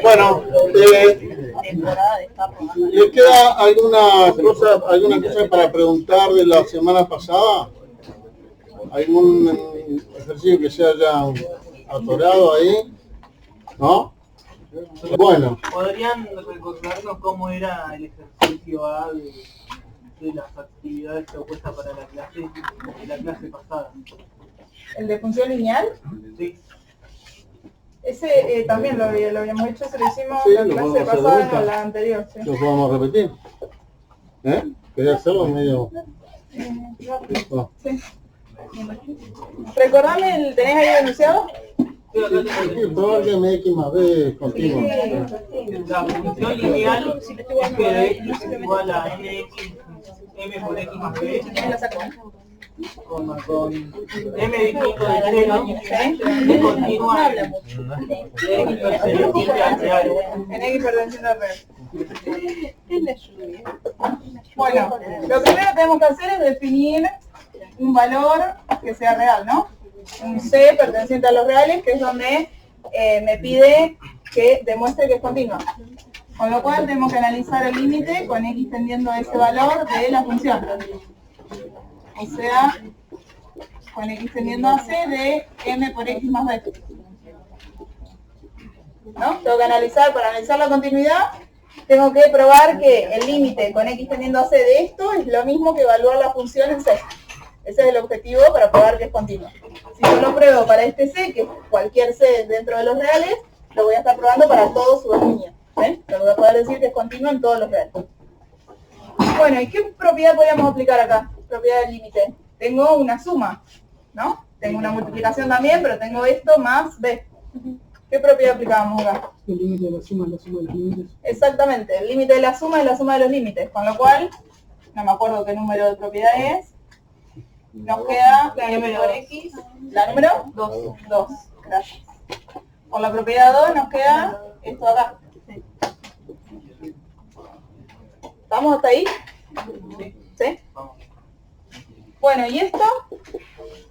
Bueno, ¿le queda alguna cosa para preguntar de la semana pasada? ¿Algún ejercicio que se haya atorado ahí? ¿No? Bueno. ¿Podrían recordarnos cómo era el ejercicio A de las actividades propuestas para la clase pasada? ¿El de función lineal? Sí. Ese también lo habíamos hecho, se lo hicimos Sí, la lo clase podemos hacer de pasada, vuelta. no, la anterior. Sí. ¿Lo podemos repetir? ¿Quería hacerlo medio? Oh. Sí. Recordame, ¿tenés ahí enunciado? Probar que MX más B es continuo. La función lineal es que de x es igual a m por x más b con m distinto de 0 y continúa en x perteneciente al real. En X perteneciente al real. Bueno, lo primero que tenemos que hacer es definir un valor que sea real, ¿no? Un C perteneciente a los reales, que es donde me pide que demuestre que es continua. Con lo cual tenemos que analizar el límite con X tendiendo a ese valor de la función. O sea, con X tendiendo a C de M por X más B. ¿No? Tengo que analizar, para analizar la continuidad, tengo que probar que el límite con X tendiendo a C de esto es lo mismo que evaluar la función en C. Ese es el objetivo para probar que es continua. Si yo lo pruebo para este C, que es cualquier C dentro de los reales, lo voy a estar probando para todos sus dominios. ¿Ven? Lo voy a poder decir que es continuo en todos los reales. Bueno, ¿y qué propiedad podríamos aplicar acá? Propiedad del límite. Tengo una suma, ¿no? Tengo una multiplicación también, pero tengo esto más B. ¿Qué propiedad aplicábamos acá? El límite de la suma es la suma de los límites. Exactamente, el límite de la suma es la suma de los límites, con lo cual, no me acuerdo qué número de propiedad es, nos queda la número X, la número 2. Gracias. Por la propiedad 2 nos queda esto acá. ¿Estamos hasta ahí? ¿Sí? Bueno, ¿y esto?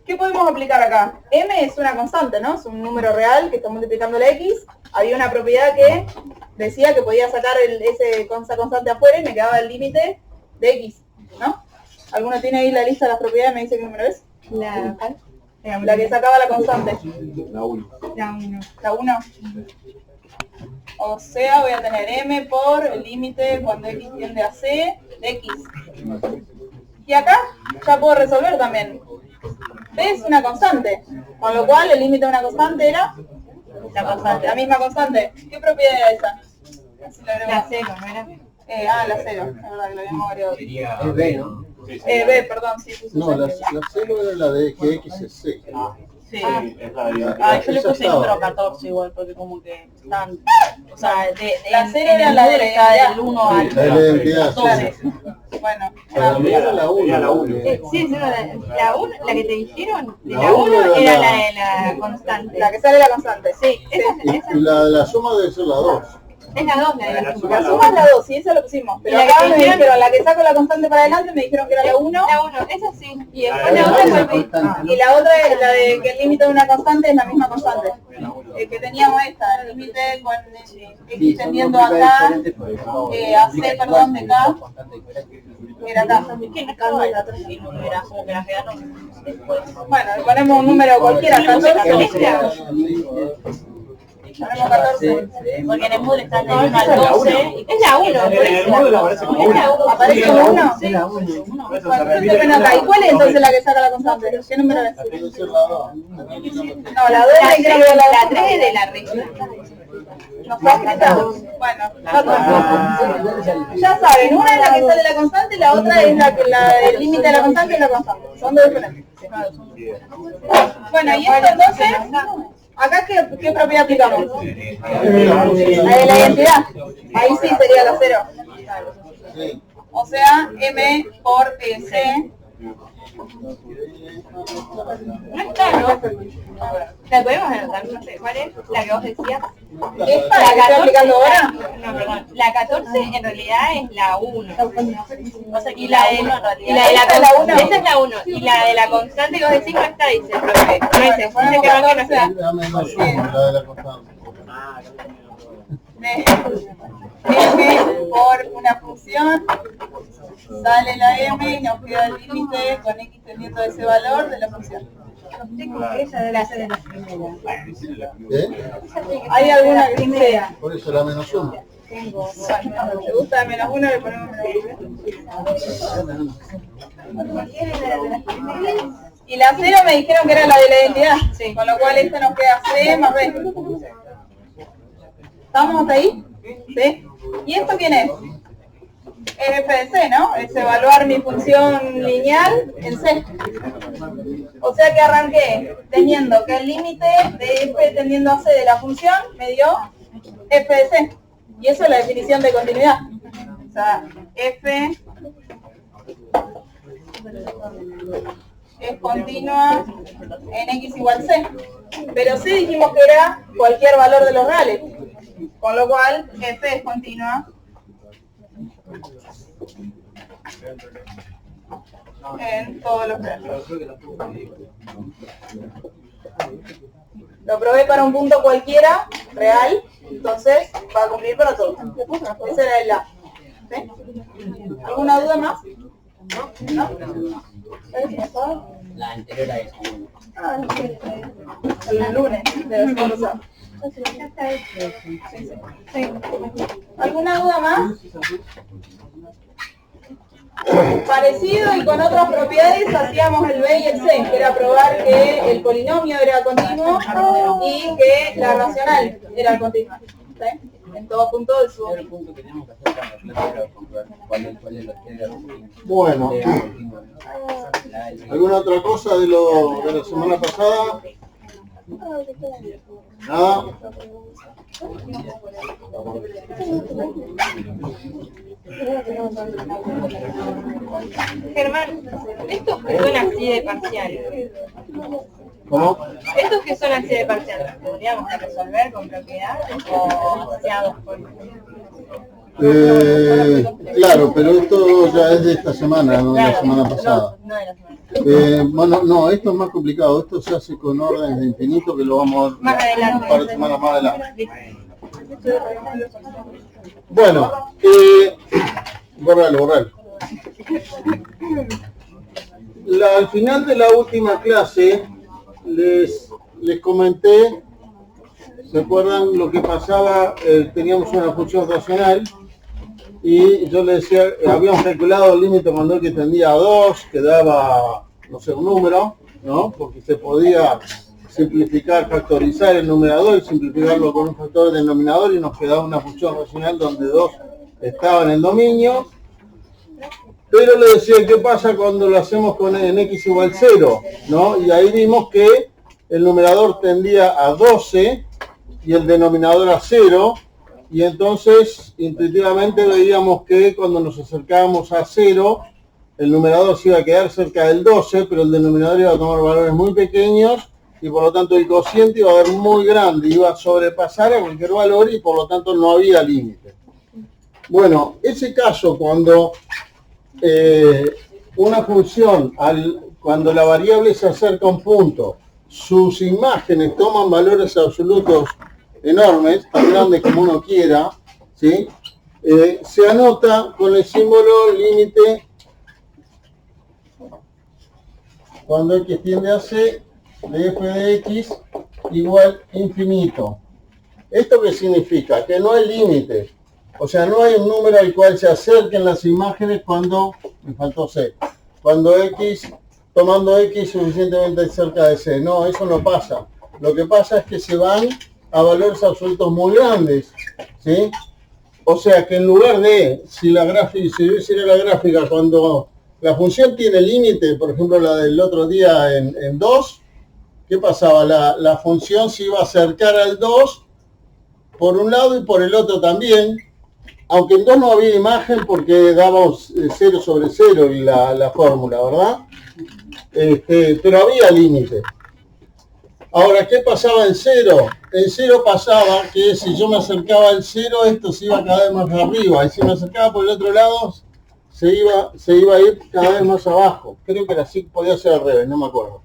¿Qué podemos aplicar acá? M es una constante, ¿no? Es un número real que está multiplicando la X. Había una propiedad que decía que podía sacar esa constante afuera y me quedaba el límite de X, ¿no? ¿Alguno tiene ahí la lista de las propiedades y me dice qué número es? La que sacaba la constante. La 1. La 1. O sea, voy a tener M por el límite cuando X tiende a C de X. Y acá ya puedo resolver también. B es una constante, con lo cual el límite de una constante era la misma constante. ¿Qué propiedad era esa? La 0, ¿no era? La 0, es verdad que lo habíamos variado. Es B, ¿no? B, perdón, sí. No, la 0 era la de que X es C. Sí. Yo Yo le puse número 14 igual, porque como que están... O sea, la 0 era la de está del 1 al La de la identidad, 12. sí. Bueno, Para mí era la 1. Sí, la 1, la que te dijeron, de La la 1 uno era era la de la constante. la que sale la constante. Sí, Y esa la de la suma debe ser la 2. es la 2, la de la La suma. suma es la 2, sí, esa lo pusimos. Pero Y la acá que me dijeron- dijeron, la que saco la constante para adelante, me dijeron que era la 1. La 1, esa sí. Y después la otra fue y la otra es la de que el límite de una constante es la misma constante. Que teníamos esta, el límite con X tendiendo acá, a C, perdón, de acá, era acá. ¿Quién estaba la 3 y no era como que la quedaron después? Bueno, le ponemos un número cualquiera, 14. Ponemos 14. Porque en el módulo está del 1 al 12. Es la 1, por En el eso. módulo aparece como Es la 1. ¿Aparece como 1? Sí, Bueno, entonces ven acá. ¿Y cuál es entonces la que saca la constante? ¿Qué número es? Debe ser la 2. No, la 2 La es que era la 3 es de la región. ¿Nos fue escrita? Bueno, ya saben, una es la que sale la constante y la otra es el límite de la constante y la constante. Son dos diferentes. Bueno, y esto entonces, acá ¿qué propiedad aplicamos? La de la identidad. Ahí sí sería la 0. Sí. O sea, M por C. No está, ¿no? La podemos anotar, no sé, ¿cuál es? La que vos decías. ¿Esta la que estoy aplicando ahora? No, perdón. La 14 en realidad es la 1. O sea, y la de la ¿Esta es la uno? Esta es la 1. Y la de la constante que vos decís no está, dice el profe. No dice que no está. Dame la suma, la de la constante. de m por una función, sale la m y nos queda el límite con x teniendo ese valor de la función. ¿Hay alguna que sea? Por eso la menos 1. Bueno, ¿te gusta de menos 1? Le ponemos menos 1. Y la 0 me dijeron que era la de la identidad, sí. Con lo cual esta nos queda c más b. ¿Estamos hasta ahí? ¿Sí? ¿Y esto quién es? Es f de c, ¿no? Es evaluar mi función lineal en c. O sea que arranqué teniendo que el límite de f tendiendo a c de la función me dio f de c. Y eso es la definición de continuidad. O sea, f es continua en x igual c. Pero c dijimos que era cualquier valor de los reales. Con lo cual, f es continua en todos los reales. Lo probé para un punto cualquiera, real, entonces va a cumplir para todos. Ese era el A. ¿Sí? ¿Alguna duda más? ¿No? La anterior a esa. El lunes de la semana. Sí. ¿Alguna duda más? Parecido y con otras propiedades hacíamos el B y el C, que era probar que el polinomio era continuo y que la racional era continua. ¿Sí? En todo punto del su. Bueno, ¿alguna otra cosa de la semana pasada? Nada. Germán, estos que son así de parciales. ¿Cómo? Estos que son así de parciales, ¿podríamos resolver con propiedad o asociados por? Claro, pero esto ya es de esta semana, no de la semana pasada. No de la semana. Bueno, no, esto es más complicado. Esto se hace con órdenes de infinito que lo vamos a ver Más adelante. un par de semanas más adelante. Listo. Bueno, borralo. Al final de la última clase les comenté, ¿se acuerdan lo que pasaba? Teníamos una función racional y yo les decía, habíamos calculado el límite cuando que tendía a 2, que daba, no sé, un número, ¿no? Porque se podía simplificar, factorizar el numerador y simplificarlo con un factor denominador y nos quedaba una función racional donde 2 estaba en el dominio. Pero le decía, ¿qué pasa cuando lo hacemos en x igual 0? ¿No? Y ahí vimos que el numerador tendía a 12 y el denominador a 0. Y entonces, intuitivamente veíamos que cuando nos acercábamos a 0, el numerador se iba a quedar cerca del 12, pero el denominador iba a tomar valores muy pequeños y por lo tanto el cociente iba a ser muy grande, iba a sobrepasar a cualquier valor y por lo tanto no había límite. Bueno, ese caso cuando una función, cuando la variable se acerca a un punto, sus imágenes toman valores absolutos enormes, tan grandes como uno quiera, ¿sí? Se anota con el símbolo límite cuando x tiende a c de f de x igual infinito. ¿Esto qué significa? Que no hay límite. O sea, no hay un número al cual se acerquen las imágenes cuando, me faltó c, cuando x, tomando x suficientemente cerca de c. No, eso no pasa. Lo que pasa es que se van a valores absolutos muy grandes, ¿sí? O sea que en lugar de, si yo hiciera la gráfica cuando la función tiene límite, por ejemplo la del otro día en 2, ¿qué pasaba? La función se iba a acercar al 2 por un lado y por el otro también, aunque en 2 no había imagen porque dábamos 0 sobre 0 y la fórmula, ¿verdad? Pero había límite. Ahora, ¿qué pasaba en 0? En 0 pasaba que si yo me acercaba al 0, esto se iba cada vez más arriba, y si me acercaba por el otro lado, se iba a ir cada vez más abajo. Creo que era así, podía ser al revés, no me acuerdo.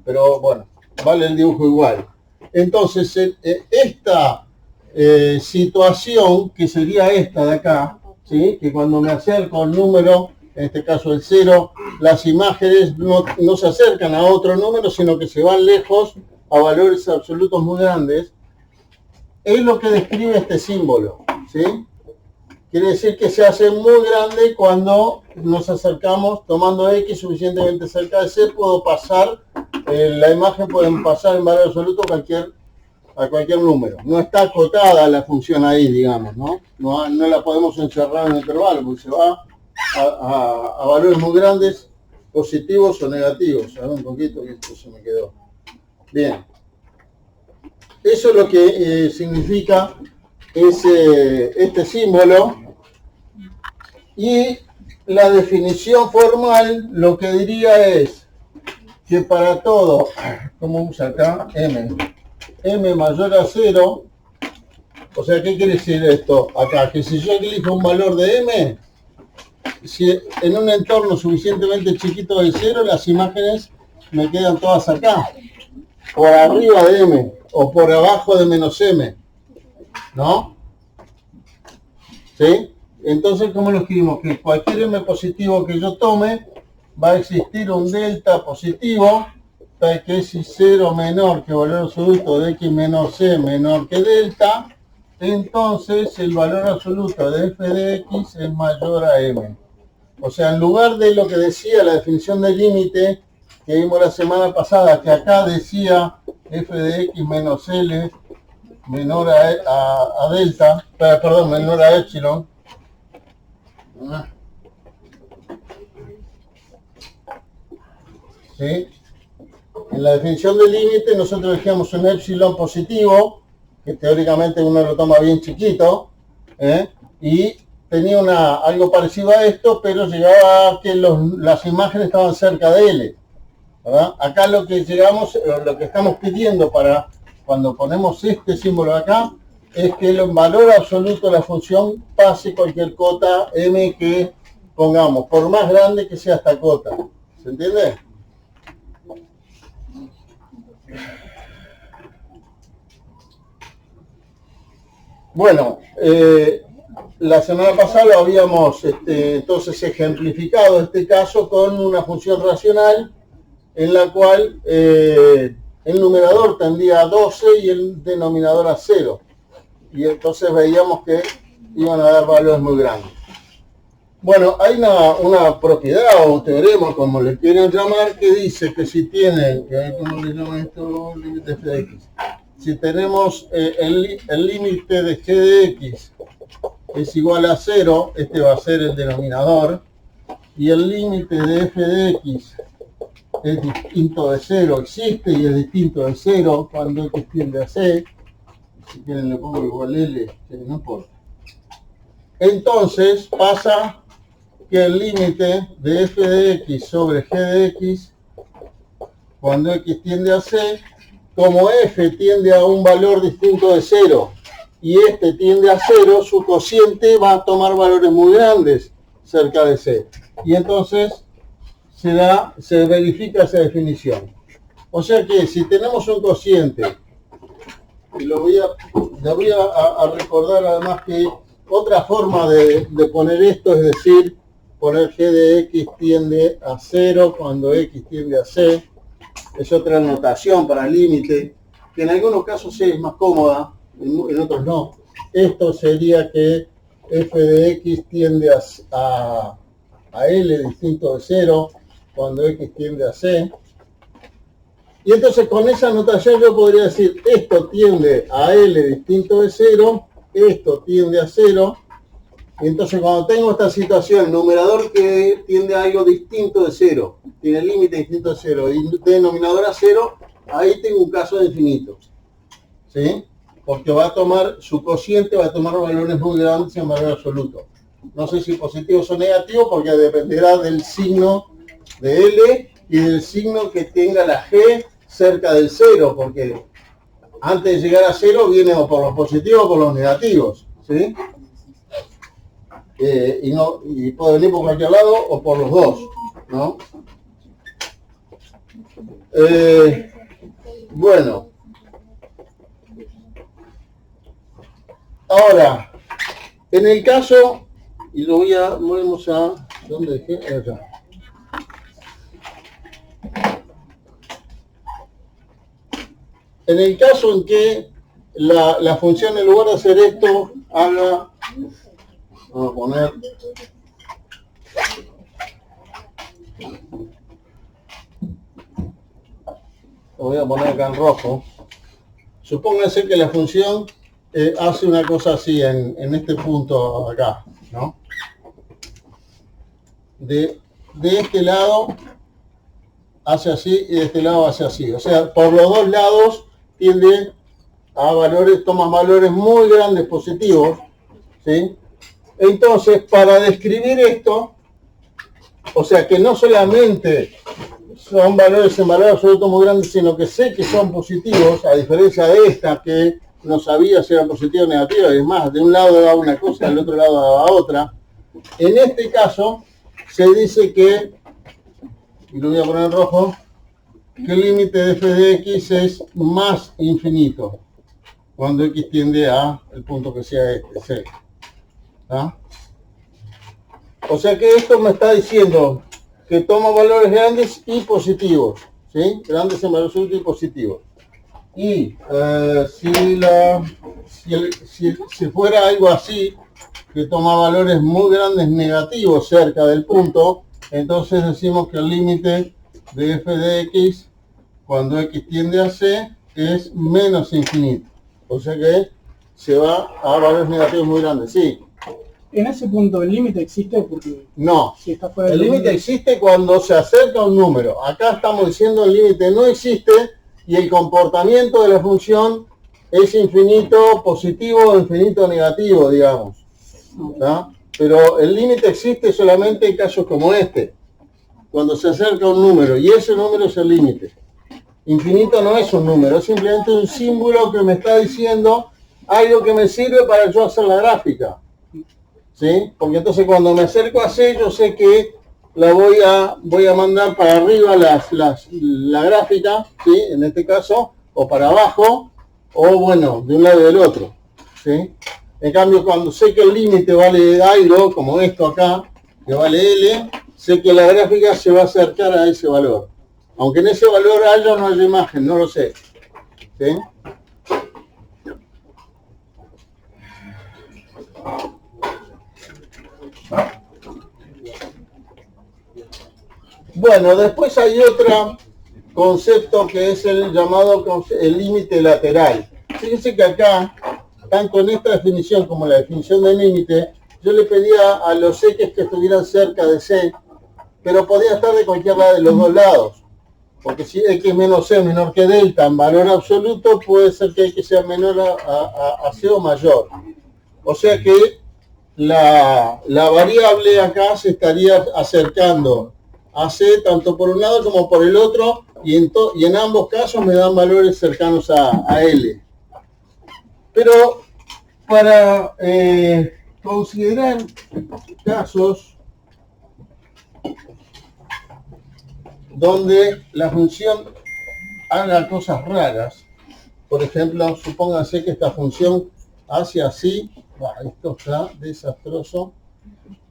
Pero bueno, vale el dibujo igual. Entonces, esta situación que sería esta de acá, ¿sí? Que cuando me acerco al número, en este caso el 0, las imágenes no se acercan a otro número, sino que se van lejos a valores absolutos muy grandes. Es lo que describe este símbolo, ¿sí? Quiere decir que se hace muy grande cuando nos acercamos, tomando X suficientemente cerca de C, puedo pasar, la imagen puede pasar en valor absoluto a cualquier número. No está acotada la función ahí, digamos, ¿no? No la podemos encerrar en un intervalo, porque se va a valores muy grandes, positivos o negativos. A ver un poquito, que esto se me quedó. Bien. Eso es lo que significa este símbolo. Y la definición formal lo que diría es que para todo, ¿cómo usa acá? M mayor a 0, o sea, ¿qué quiere decir esto acá? Que si yo elijo un valor de M, si en un entorno suficientemente chiquito de 0, las imágenes me quedan todas acá, por arriba de M, o por abajo de menos M, ¿no? ¿Sí? Entonces, ¿cómo lo escribimos? Que cualquier M positivo que yo tome, va a existir un delta positivo, tal que si 0 menor que valor absoluto de X menor C menor que delta, entonces el valor absoluto de f de X es mayor a M. O sea, en lugar de lo que decía la definición de límite que vimos la semana pasada, que acá decía f de X menos L menor a delta, perdón, menor a epsilon. ¿Sí? En la definición de límite nosotros elegíamos un epsilon positivo, que teóricamente uno lo toma bien chiquito, y tenía algo parecido a esto, pero llegaba a que las imágenes estaban cerca de L, ¿verdad? Acá lo que estamos pidiendo para cuando ponemos este símbolo acá, es que el valor absoluto de la función pase cualquier cota M que pongamos, por más grande que sea esta cota. ¿Se entiende? Bueno, la semana pasada lo habíamos entonces ejemplificado este caso con una función racional en la cual el numerador tendía a 12 y el denominador a 0. Y entonces veíamos que iban a dar valores muy grandes. Bueno, hay una propiedad o un teorema, como le quieren llamar, que dice que si tienen, ¿cómo le llaman esto? Límite f de x. Si tenemos el límite de g de x es igual a 0, este va a ser el denominador, y el límite de f de x es distinto de 0, existe y es distinto de 0 cuando x tiende a c. Si quieren le pongo igual L, que no importa. Entonces pasa que el límite de f de x sobre g de x, cuando x tiende a c, como f tiende a un valor distinto de 0 y este tiende a 0, su cociente va a tomar valores muy grandes cerca de c. Y entonces se verifica esa definición. O sea que si tenemos un cociente, y le voy a recordar además que otra forma de poner esto es decir, poner g de x tiende a 0 cuando x tiende a c. Es otra notación para límite, que en algunos casos sí es más cómoda, en otros no. Esto sería que f de x tiende a L distinto de 0 cuando x tiende a c. Y entonces con esa notación yo podría decir, esto tiende a L distinto de 0, esto tiende a 0. Y entonces cuando tengo esta situación, numerador que tiende a algo distinto de 0, tiene límite distinto de 0 y denominador a 0, ahí tengo un caso de infinito. ¿Sí? Porque su cociente va a tomar valores muy grandes en valor absoluto. No sé si positivos o negativos, porque dependerá del signo de L y del signo que tenga la G cerca del 0, porque antes de llegar a 0 viene o por los positivos o por los negativos, ¿sí? Y puede venir por cualquier lado o por los dos, ¿no? Bueno. Ahora, en el caso, y lo volvemos a, ¿dónde dejé? Allá. En el caso en que la función en lugar de hacer esto, haga, vamos a poner, lo voy a poner acá en rojo. Supóngase que la función hace una cosa así en este punto acá, ¿no? De este lado hace así y de este lado hace así. O sea, por los dos lados tiende a valores, toma valores muy grandes positivos, ¿sí? Entonces, para describir esto, o sea, que no solamente son valores en valor absoluto muy grandes, sino que sé que son positivos, a diferencia de esta que no sabía si era positiva o negativa, y es más, de un lado daba una cosa, del otro lado daba otra. En este caso, se dice que, y lo voy a poner en rojo, que el límite de f de x es más infinito, cuando x tiende a el punto que sea este, C. ¿Ah? O sea que esto me está diciendo que toma valores grandes y positivos, ¿sí? Grandes en valor absoluto y positivos. Y si fuera algo así, que toma valores muy grandes negativos cerca del punto, entonces decimos que el límite de f de x, cuando x tiende a C, es menos infinito. O sea que se va a valores negativos muy grandes, sí. En ese punto, ¿el límite existe? Porque No, si está fuera el del límite existe cuando se acerca a un número. Acá estamos diciendo el límite no existe y el comportamiento de la función es infinito positivo o infinito negativo, digamos. ¿Tá? Pero el límite existe solamente en casos como este, cuando se acerca a un número, y ese número es el límite. Infinito no es un número, es simplemente un símbolo que me está diciendo algo que me sirve para yo hacer la gráfica. ¿Sí? Porque entonces cuando me acerco a C, yo sé que la voy a mandar para arriba la gráfica, ¿sí? En este caso, o para abajo, o bueno, de un lado y del otro, ¿sí? En cambio, cuando sé que el límite vale algo, como esto acá, que vale L, sé que la gráfica se va a acercar a ese valor. Aunque en ese valor haya o no haya imagen, no lo sé, ¿sí? Bueno, después hay otro concepto que es el llamado el límite lateral. Fíjense que acá, tanto en esta definición como en la definición del límite, yo le pedía a los x que estuvieran cerca de C, pero podía estar de cualquier lado de los dos lados. Porque si x menos C menor que delta en valor absoluto, puede ser que x sea menor a C o mayor. O sea que la variable acá se estaría acercando a C tanto por un lado como por el otro, y en ambos casos me dan valores cercanos a L. Pero para considerar casos donde la función haga cosas raras, por ejemplo, supónganse que esta función hace así, esto está desastroso,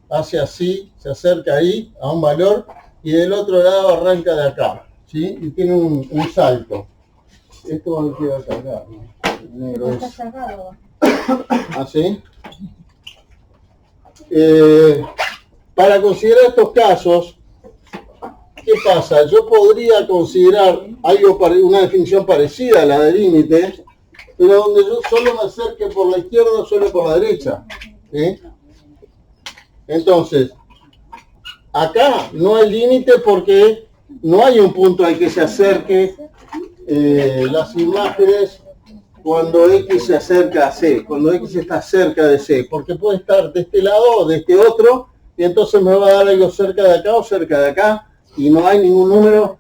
hace así, se acerca ahí a un valor y del otro lado arranca de acá, ¿sí? Y tiene un salto. Esto va a quedar cargado, ¿no? Negro es. ¿Así? Para considerar estos casos, ¿qué pasa? Yo podría considerar una definición parecida a la del límite, pero donde yo solo me acerque por la izquierda o solo por la derecha, ¿sí? Entonces, acá no hay límite porque no hay un punto al que se acerque las imágenes cuando X se acerca a C, cuando X está cerca de C, porque puede estar de este lado o de este otro, y entonces me va a dar algo cerca de acá o cerca de acá, y no hay ningún número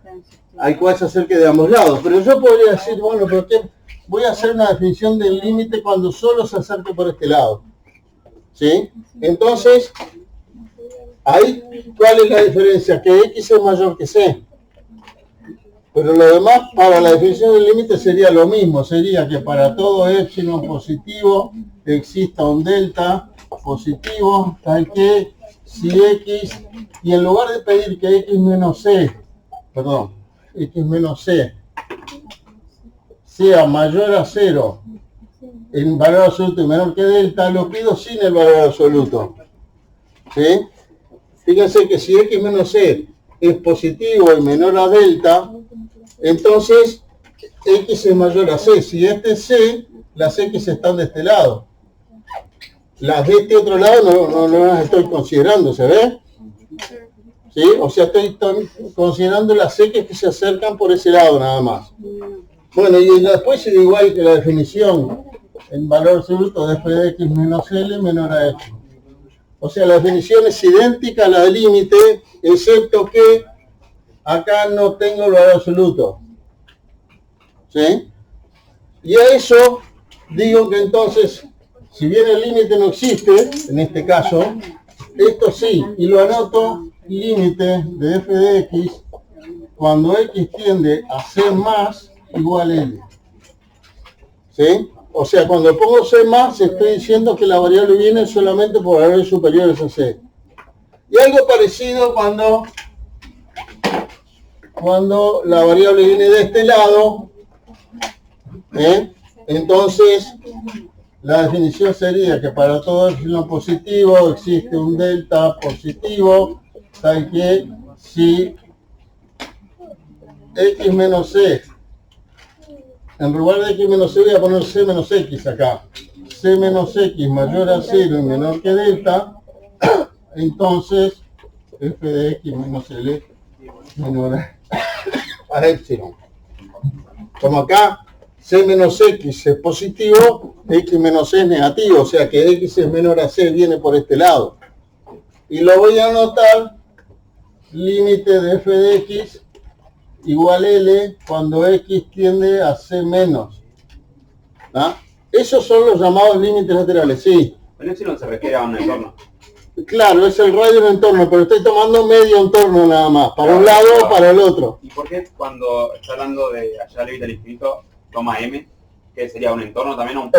al cual se acerque de ambos lados. Pero yo podría decir, bueno, ¿por qué voy a hacer una definición del límite cuando solo se acerque por este lado? ¿Sí? Entonces, ahí, ¿cuál es la diferencia? Que X es mayor que C. Pero lo demás, para la definición del límite sería lo mismo. Sería que para todo epsilon positivo, exista un delta positivo, tal que si x, y en lugar de pedir que x menos c, perdón, x menos c sea mayor a 0 en valor absoluto y menor que delta, lo pido sin el valor absoluto. ¿Sí? Fíjense que si x menos c es positivo y menor a delta, entonces x es mayor a c. Si este es c, las x están de este lado. Las de este otro lado no las estoy considerando, ¿se ve? ¿Sí? O sea, estoy considerando las x que se acercan por ese lado nada más. Bueno, y después es igual que la definición en valor absoluto de f de x menos l menor a x. O sea, la definición es idéntica a la del límite, excepto que acá no tengo el valor absoluto. ¿Sí? Y a eso digo que entonces, si bien el límite no existe, en este caso, esto sí, y lo anoto, límite de f de x, cuando x tiende a c más igual a l. ¿Sí? O sea, cuando pongo c más, estoy diciendo que la variable viene solamente por valores superiores a c. Y algo parecido cuando la variable viene de este lado, entonces la definición sería que para todo epsilon positivo existe un delta positivo, tal que si x menos c, en lugar de x menos c voy a poner c menos x acá, c menos x mayor a 0 y menor que delta, entonces f de x menos l menor a epsilon. Como acá c menos x es positivo, x menos c es negativo, o sea que x es menor a c viene por este lado. Y lo voy a anotar, límite de f de x igual L cuando x tiende a c menos. ¿Ah? Esos son los llamados límites laterales, sí. El epsilon se refiere a un entorno. Claro, es el radio del entorno, pero estoy tomando medio entorno nada más, para un lado o para el otro. ¿Y por qué cuando está hablando de allá límite al infinito toma m? ¿Que sería un entorno también?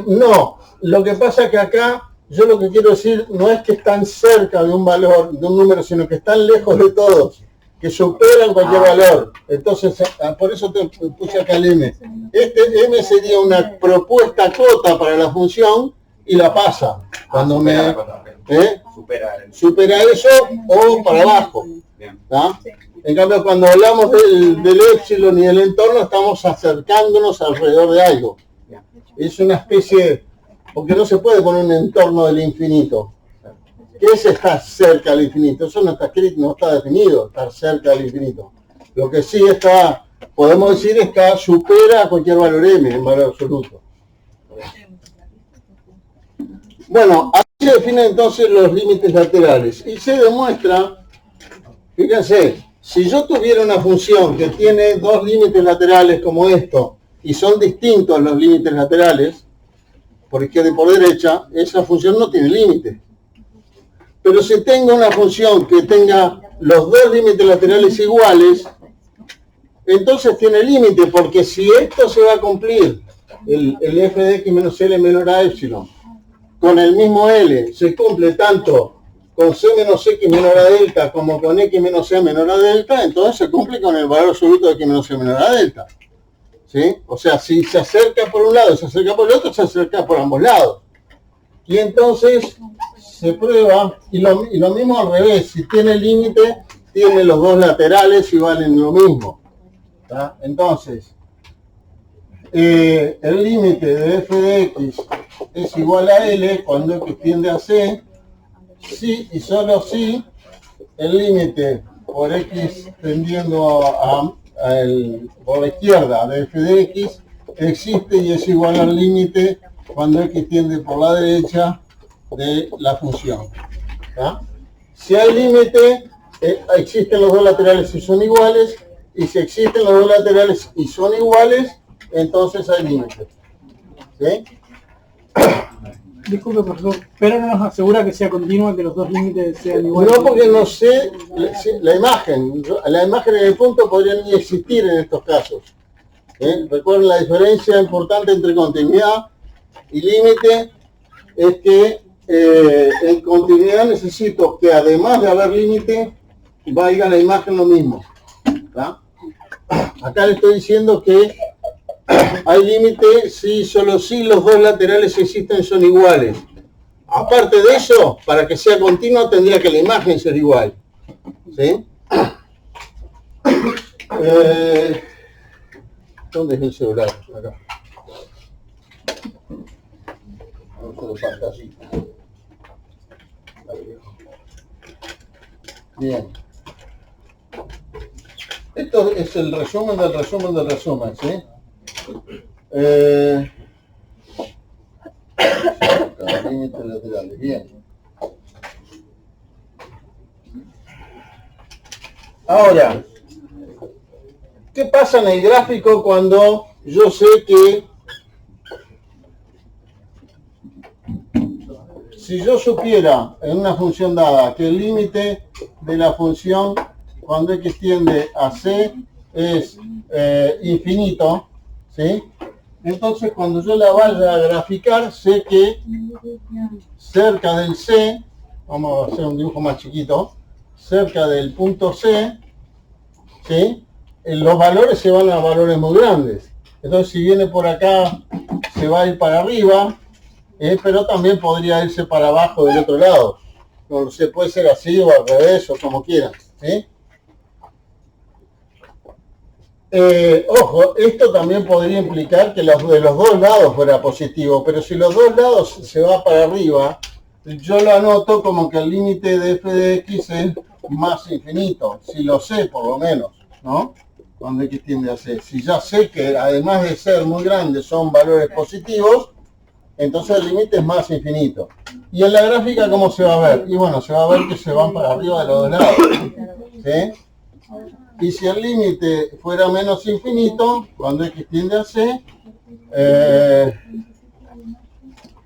No, lo que pasa es que acá yo lo que quiero decir no es que están cerca de un valor, de un número, sino que están lejos de todos, que superan cualquier valor. Entonces, por eso te puse acá el m. Este m sería una propuesta cota para la función y la pasa. Cuando me supera eso o para abajo. ¿Ah? En cambio, cuando hablamos del epsilon y del entorno, estamos acercándonos alrededor de algo. Es una especie, porque no se puede poner un entorno del infinito. ¿Qué es estar cerca del infinito? Eso no está escrito, no está definido, estar cerca del infinito. Lo que sí está, podemos decir, es que supera a cualquier valor m en valor absoluto. Bueno, así se definen entonces los límites laterales. Y se demuestra, fíjense, si yo tuviera una función que tiene dos límites laterales como esto, y son distintos los límites laterales, por izquierda y por derecha, esa función no tiene límite. Pero si tengo una función que tenga los dos límites laterales iguales, entonces tiene límite, porque si esto se va a cumplir, el f de x menos l menor a epsilon, con el mismo L, se cumple tanto con c menos x menor a delta como con x menos c menor a delta, entonces se cumple con el valor absoluto de x menos c menor a delta. ¿Sí? O sea, si se acerca por un lado y se acerca por el otro, se acerca por ambos lados. Y entonces se prueba, y lo mismo al revés, si tiene límite, tiene los dos laterales y valen lo mismo. ¿Tá? Entonces, el límite de f de x es igual a L cuando x tiende a C, si y solo si el límite por x tendiendo por la izquierda de f de x existe y es igual al límite cuando x tiende por la derecha de la función. ¿Tá? Si hay límite, existen los dos laterales y son iguales, y si existen los dos laterales y son iguales, entonces hay límite. ¿Sí? Disculpe, profesor, pero no nos asegura que sea continua, que los dos límites sean iguales. No, porque no sé la imagen. La imagen en el punto podría ni existir en estos casos. Recuerden la diferencia importante entre continuidad y límite. es que en continuidad necesito que además de haber límite, valga la imagen lo mismo. ¿Tá? Acá le estoy diciendo que hay límite si solo si los dos laterales que existen son iguales. Aparte de eso, para que sea continuo tendría que la imagen ser igual. ¿Sí? ¿Dónde es el celular? Acá. Bien. Esto es el resumen del resumen del resumen, ¿sí? Límites laterales, bien. Ahora, ¿qué pasa en el gráfico cuando yo sé que si yo supiera en una función dada que el límite de la función cuando x tiende a c es infinito, ¿sí? Entonces cuando yo la vaya a graficar, sé que cerca del c, vamos a hacer un dibujo más chiquito, cerca del punto c, ¿sí? Los valores se van a valores muy grandes. Entonces si viene por acá, se va a ir para arriba, pero también podría irse para abajo del otro lado. No lo sé, puede ser así o al revés o como quieran, ¿sí? Ojo, esto también podría implicar que los de los dos lados fuera positivo, pero si los dos lados se va para arriba, yo lo anoto como que el límite de f de x es más infinito, si lo sé por lo menos, ¿no? Cuando x tiende a c. Si ya sé que además de ser muy grandes son valores positivos, entonces el límite es más infinito. Y en la gráfica, ¿cómo se va a ver? Y bueno, se va a ver que se van para arriba de los dos lados, ¿sí? Y si el límite fuera menos infinito, cuando x tiende a c,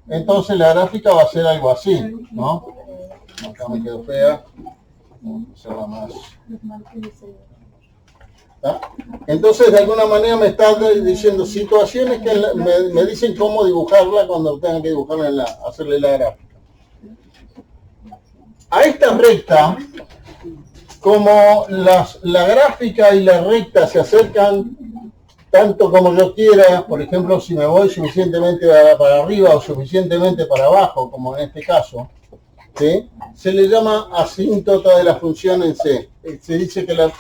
entonces la gráfica va a ser algo así, ¿no? Acá me quedó fea. Vamos a hacerla más. ¿Tá? Entonces, de alguna manera me está diciendo situaciones que me dicen cómo dibujarla cuando tengan que dibujarla, hacerle la gráfica. A esta recta, como la gráfica y la recta se acercan tanto como yo quiera, por ejemplo, si me voy suficientemente para arriba o suficientemente para abajo, como en este caso, ¿sí? Se le llama asíntota de la función en C. Se dice que la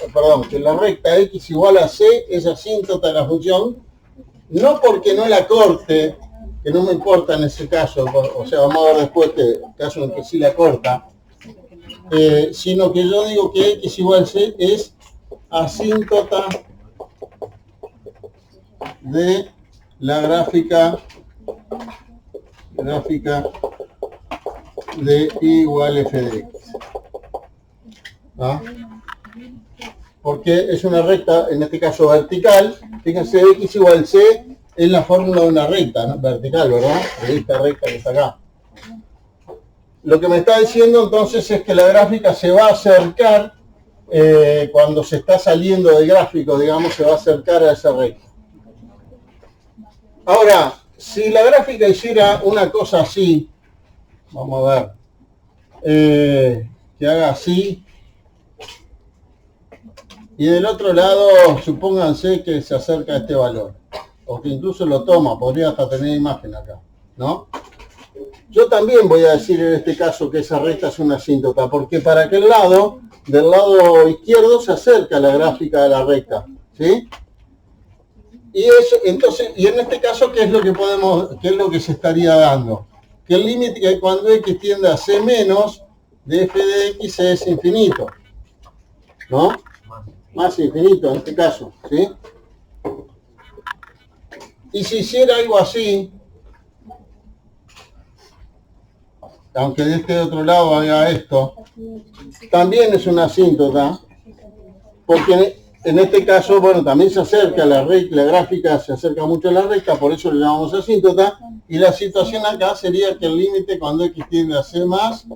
recta x igual a C es asíntota de la función, no porque no la corte, que no me importa en ese caso, o sea, vamos a ver después que caso en que sí la corta, sino que yo digo que x igual a C es asíntota de la gráfica de y igual f de x. ¿Ah? Porque es una recta, en este caso vertical. Fíjense, x igual c es la fórmula de una recta, ¿no? Vertical, ¿verdad? De esta recta que está acá. Lo que me está diciendo entonces es que la gráfica se va a acercar, cuando se está saliendo del gráfico, digamos, se va a acercar a esa recta. Ahora, si la gráfica hiciera una cosa así, vamos a ver, que haga así, y del otro lado, supónganse que se acerca a este valor, o que incluso lo toma, podría hasta tener imagen acá, ¿no? Yo también voy a decir en este caso que esa recta es una asíntota, porque para aquel lado, del lado izquierdo, se acerca la gráfica de la recta, ¿sí? Y eso, entonces, y en este caso, ¿qué es lo que se estaría dando? Que el límite cuando x tiende a c menos de f de x es infinito, ¿no? Más infinito en este caso, ¿sí? Y si hiciera algo así, aunque de este otro lado haga esto, también es una asíntota, porque en este caso, bueno, también se acerca la gráfica se acerca mucho a la recta, por eso le llamamos asíntota, y la situación acá sería que el límite cuando x tiende a c más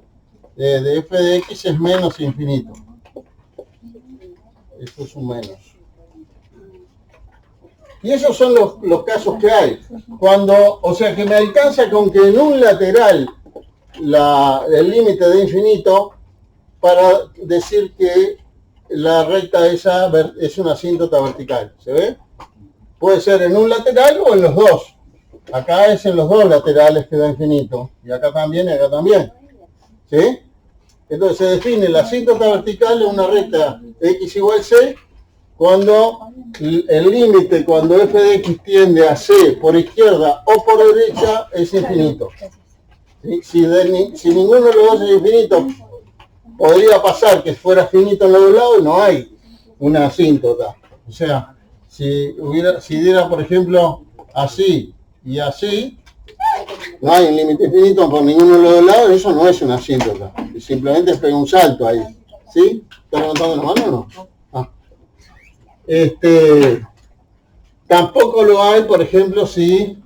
de f de x es menos infinito. Esto es un menos. Y esos son los casos que hay. Cuando, o sea que me alcanza con que en un lateral el límite de infinito para decir que la recta esa es una asíntota vertical. ¿Se ve? Puede ser en un lateral o en los dos. Acá es en los dos laterales que da infinito. Y acá también y acá también. ¿Sí? Entonces se define la asíntota vertical en una recta x igual c cuando el límite, cuando f de x tiende a c por izquierda o por derecha, es infinito. ¿Sí? Si ninguno de los dos es infinito, podría pasar que fuera finito en los dos lados y no hay una asíntota. O sea, si diera, por ejemplo, así y así, no hay un límite infinito por ninguno de los dos lados, eso no es una asíntota. Simplemente pega un salto ahí. ¿Sí? ¿Está levantando la mano o no? Ah. Tampoco lo hay, por ejemplo, si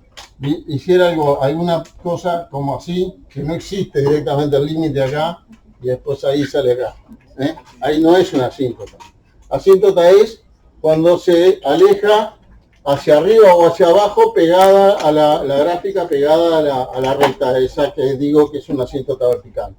hiciera alguna cosa como así, que no existe directamente el límite acá, y después ahí sale acá. Ahí no es una asíntota. Asíntota es cuando se aleja hacia arriba o hacia abajo, pegada a la gráfica, pegada a la recta esa que digo que es una asíntota vertical.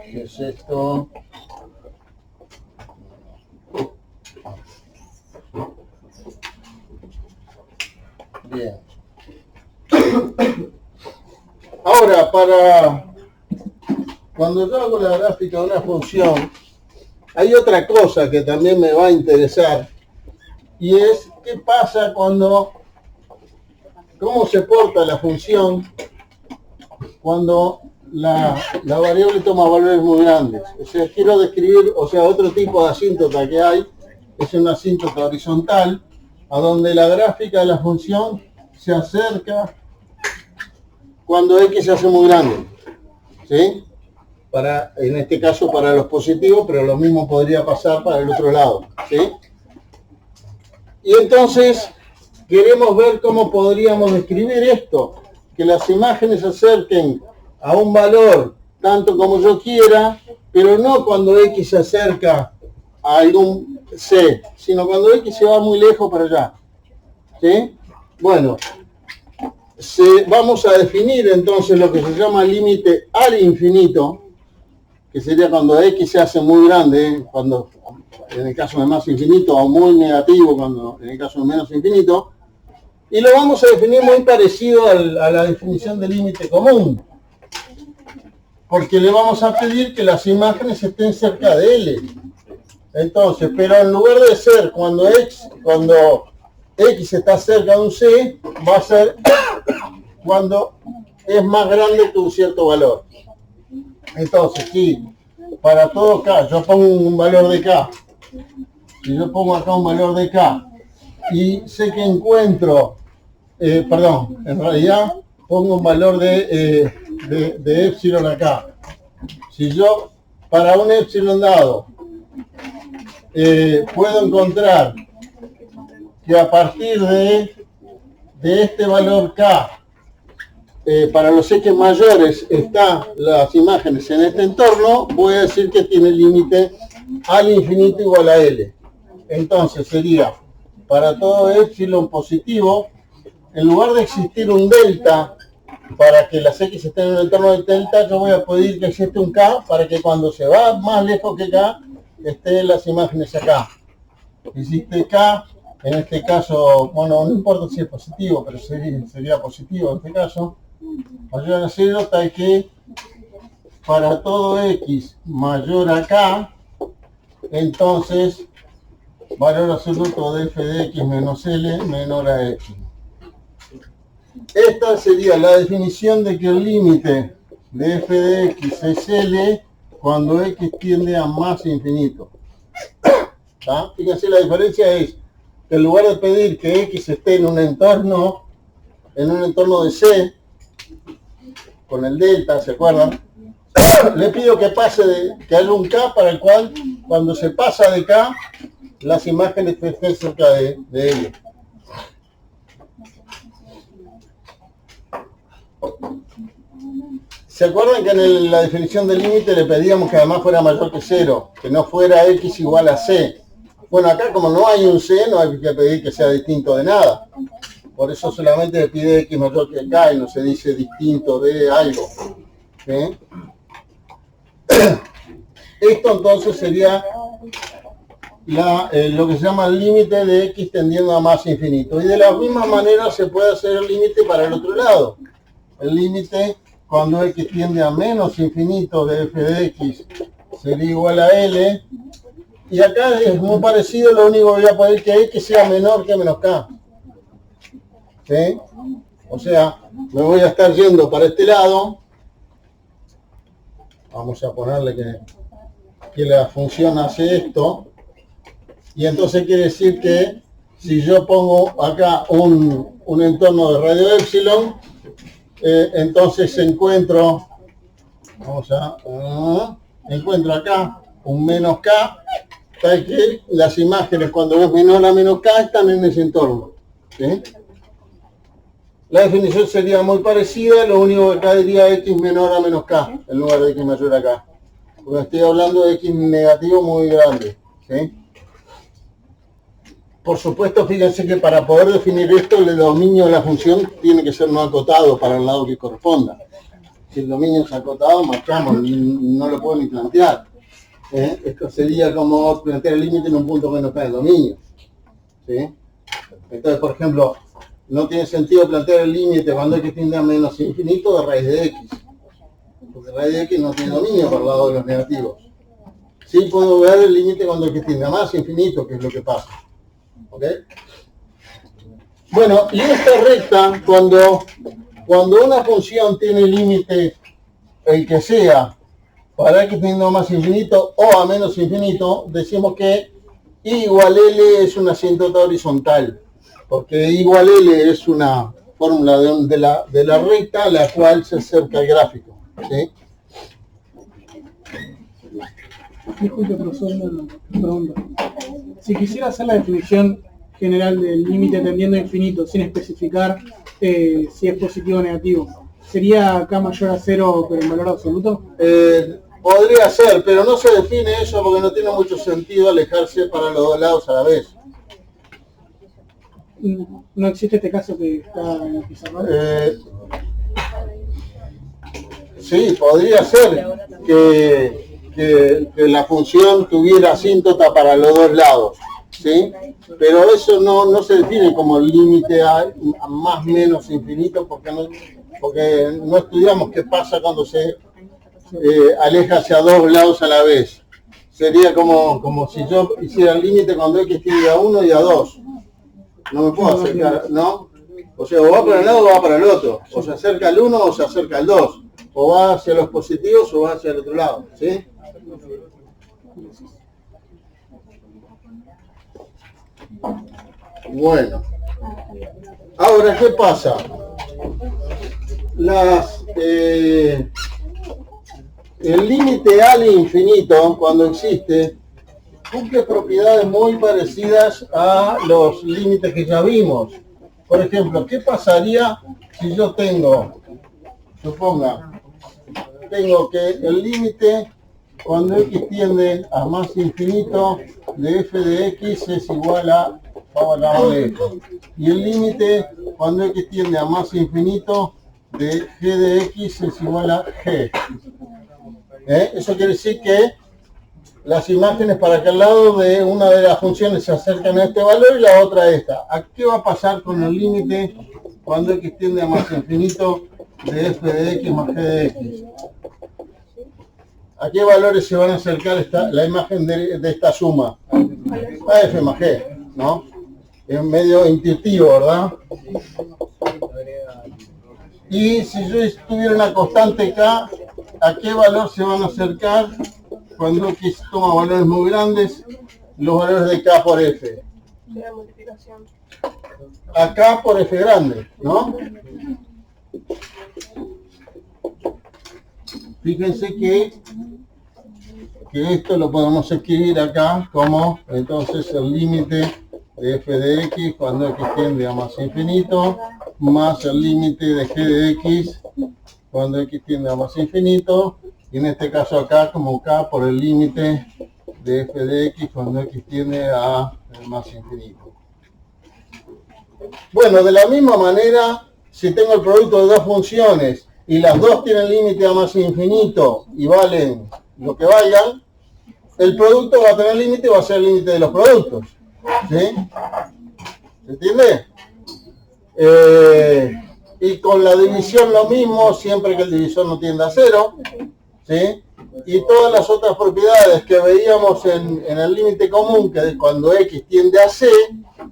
¿Qué es esto? Bien. Ahora, cuando yo hago la gráfica de una función, hay otra cosa que también me va a interesar, y es qué pasa cómo se porta la función cuando la variable toma valores muy grandes. O sea, quiero describir, otro tipo de asíntota que hay, es una asíntota horizontal, a donde la gráfica de la función se acerca cuando x se hace muy grande. ¿Sí? En este caso para los positivos, pero lo mismo podría pasar para el otro lado. ¿Sí? Y entonces queremos ver cómo podríamos describir esto, que las imágenes se acerquen a un valor tanto como yo quiera, pero no cuando x se acerca a algún c, sino cuando x se va muy lejos para allá. ¿Sí? Bueno, vamos a definir entonces lo que se llama límite al infinito, que sería cuando x se hace muy grande, cuando en el caso de más infinito, o muy negativo cuando en el caso de menos infinito, y lo vamos a definir muy parecido a la definición de límite común, porque le vamos a pedir que las imágenes estén cerca de L. Entonces, pero en lugar de ser cuando x está cerca de un c, va a ser cuando es más grande que un cierto valor. Entonces, si para todo k yo pongo un valor de k, si yo pongo acá un valor de k, y sé que encuentro, en realidad pongo un valor de epsilon acá. Si yo, para un epsilon dado, puedo encontrar que a partir de este valor k, para los x mayores están las imágenes en este entorno, voy a decir que tiene límite al infinito igual a L. Entonces sería, para todo epsilon positivo, en lugar de existir un delta para que las x estén en el entorno del delta, yo voy a pedir que existe un k para que cuando se va más lejos que k, estén las imágenes acá. Existe k, en este caso, bueno, no importa si es positivo, pero sería positivo en este caso, mayor a 0, tal que para todo x mayor a k, entonces valor absoluto de f de x menos L menor a x. Esta sería la definición de que el límite de f de x es L cuando x tiende a más infinito. ¿Tá? Fíjense, la diferencia es que en lugar de pedir que x esté en un entorno de C, con el delta, ¿se acuerdan? Le pido que que haya un k para el cual, cuando se pasa de k, las imágenes estén cerca de L. ¿Se acuerdan que en la definición del límite le pedíamos que además fuera mayor que 0? Que no fuera x igual a c. Bueno, acá como no hay un c, no hay que pedir que sea distinto de nada. Por eso solamente se pide x mayor que k y no se dice distinto de algo. ¿Sí? Esto entonces sería lo que se llama el límite de x tendiendo a más infinito. Y de la misma manera se puede hacer el límite para el otro lado. El límite cuando x tiende a menos infinito de f de x sería igual a L. Y acá es muy parecido, lo único que voy a poner que x sea menor que menos k. ¿Sí? O sea, me voy a estar yendo para este lado. Vamos a ponerle que la función hace esto. Y entonces quiere decir que si yo pongo acá un entorno de radio epsilon, entonces encuentro acá un menos k, tal que las imágenes cuando es menor a menos k están en ese entorno. ¿Sí? La definición sería muy parecida, lo único que acá diría x menor a menos k, en lugar de x mayor a k. Porque estoy hablando de x negativo muy grande. ¿Sí? Por supuesto, fíjense que para poder definir esto, el dominio de la función tiene que ser no acotado para el lado que corresponda. Si el dominio es acotado, marcamos, no lo puedo ni plantear. Esto sería como plantear el límite en un punto menos k del dominio. ¿Sí? Entonces, por ejemplo, no tiene sentido plantear el límite cuando x tiende a menos infinito de raíz de x. Porque raíz de x no tiene dominio para el lado de los negativos. Sí puedo ver el límite cuando x tiende a más infinito, que es lo que pasa. ¿Ok? Bueno, y esta recta, cuando una función tiene límite, el que sea, para x tiende a más infinito o a menos infinito, decimos que y igual L es una asíntota horizontal. Porque igual L es una fórmula de la recta a la cual se acerca el gráfico. ¿Sí? Disculpe, profesor, una pregunta. Si quisiera hacer la definición general del límite tendiendo a infinito sin especificar si es positivo o negativo, ¿sería k mayor a 0 pero en valor absoluto? Podría ser, pero no se define eso porque no tiene mucho sentido alejarse para los dos lados a la vez. ¿No existe este caso que está en el pizarrón? Sí, podría ser que la función tuviera asíntota para los dos lados, ¿sí? Pero eso no se define como límite a más menos infinito porque no estudiamos qué pasa cuando se aleja hacia dos lados a la vez. Sería como si yo hiciera el límite cuando x tiende a 1 y a 2. No me puedo acercar, ¿no? O sea, o va para el lado o va para el otro. O se acerca al 1 o se acerca al 2. O va hacia los positivos o va hacia el otro lado, ¿sí? Bueno. Ahora, ¿qué pasa? El límite al infinito, cuando existe, cumple propiedades muy parecidas a los límites que ya vimos. Por ejemplo, ¿qué pasaría si yo tengo que el límite cuando x tiende a más infinito de f de x es igual a f, y el límite cuando x tiende a más infinito de g de x es igual a g? Eso quiere decir que las imágenes para aquel lado de una de las funciones se acercan a este valor y la otra a esta. ¿A qué va a pasar con el límite cuando x tiende a más infinito de f de x más g de x? ¿A qué valores se van a acercar la imagen de esta suma? A f más g, ¿no? Es medio intuitivo, ¿verdad? Y si yo tuviera una constante k, ¿a qué valor se van a acercar cuando x toma valores muy grandes? Los valores de k por f. A k por f grande, ¿no? Fíjense que esto lo podemos escribir acá como entonces el límite de f de x cuando x tiende a más infinito más el límite de g de x cuando x tiende a más infinito, y en este caso acá como k por el límite de f de x cuando x tiende a más infinito. Bueno, de la misma manera, si tengo el producto de dos funciones y las dos tienen límite a más infinito y valen lo que valgan, el producto va a tener límite y va a ser el límite de los productos. ¿Sí? ¿Se entiende? Y con la división lo mismo, siempre que el divisor no tienda a cero. ¿Sí? Y todas las otras propiedades que veíamos en el límite común, que es cuando x tiende a c,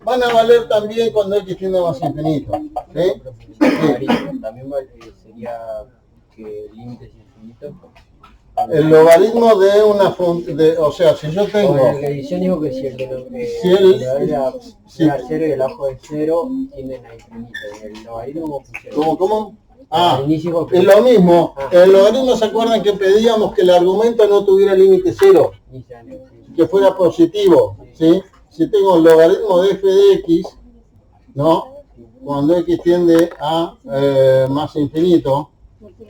van a valer también cuando x tiende a más infinito. ¿Sí? También sería que el límite es infinito. El logaritmo de una función, o sea, si yo tengo... En la división digo que si el 0 y el abajo de 0 tienden a infinito. El logaritmo funciona. ¿Cómo? Ah, Al inicio es lo mismo. El logaritmo, ¿se acuerdan que pedíamos que el argumento no tuviera límite cero? Que fuera positivo, ¿sí? Si tengo el logaritmo de f de x, ¿no? Cuando x tiende a más infinito,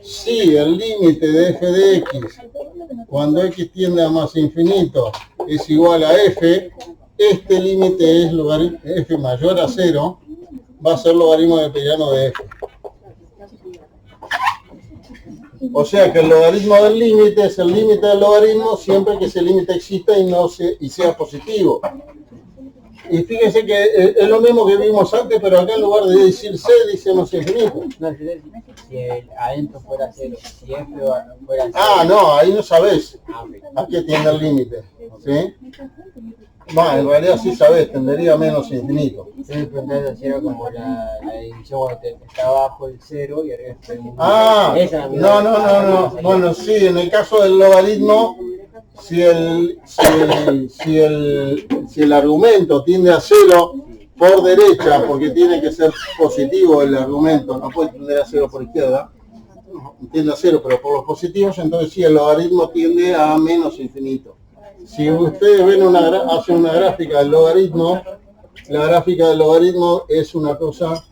si el límite de f de x cuando x tiende a más infinito es igual a f, este límite es logaritmo f mayor a 0, va a ser logaritmo neperiano de f. O sea que el logaritmo del límite es el límite del logaritmo siempre que ese límite exista y sea positivo. Y fíjense que es lo mismo que vimos antes, pero acá en lugar de decir c, dice más infinito. No, si el adentro fuera 0, si f fuera 0. Ah, no, ahí no sabés a qué tiende el límite. ¿Sí? Bueno, en realidad sí sabés, tendería a menos infinito. Entonces era como la división cuando está abajo el 0 y arriba está el infinito. Ah, no. Bueno, sí, en el caso del logaritmo, si el argumento tiende a 0 por derecha, porque tiene que ser positivo el argumento, no puede tender a 0 por izquierda, tiende a 0, pero por los positivos, entonces sí, el logaritmo tiende a menos infinito. Si ustedes ven hacen una gráfica del logaritmo, la gráfica del logaritmo es una cosa...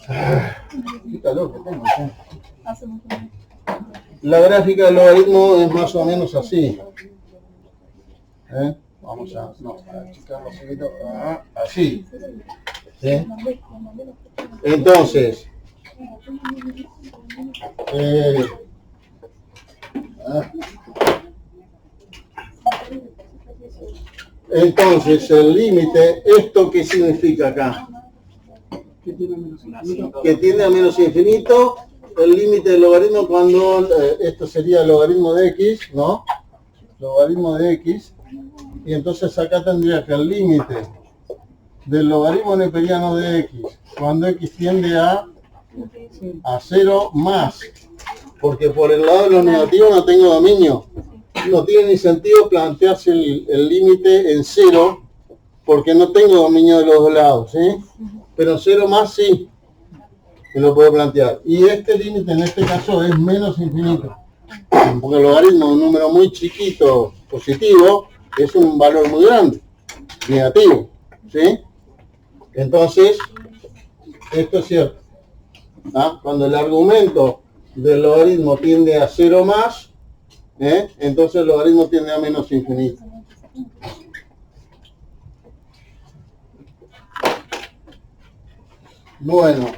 Qué calor que tengo. La gráfica del logaritmo es más o menos así. Vamos a achicarlo un poquito. Así. ¿Sí? Entonces, el límite, ¿esto qué significa acá? Que tiende a menos infinito. El límite del logaritmo cuando esto sería el logaritmo de x, ¿no? Logaritmo de x. Y entonces acá tendría que el límite del logaritmo neperiano de x cuando x tiende a 0 más. Porque por el lado de los negativos no tengo dominio. No tiene ni sentido plantearse el límite en 0 porque no tengo dominio de los dos lados, ¿sí? Pero 0 más sí, me lo puedo plantear. Y este límite en este caso es menos infinito. Porque el logaritmo de un número muy chiquito positivo es un valor muy grande, negativo, ¿sí? Entonces, esto es cierto. Cuando el argumento del logaritmo tiende a 0 más, entonces el logaritmo tiende a menos infinito. Bueno,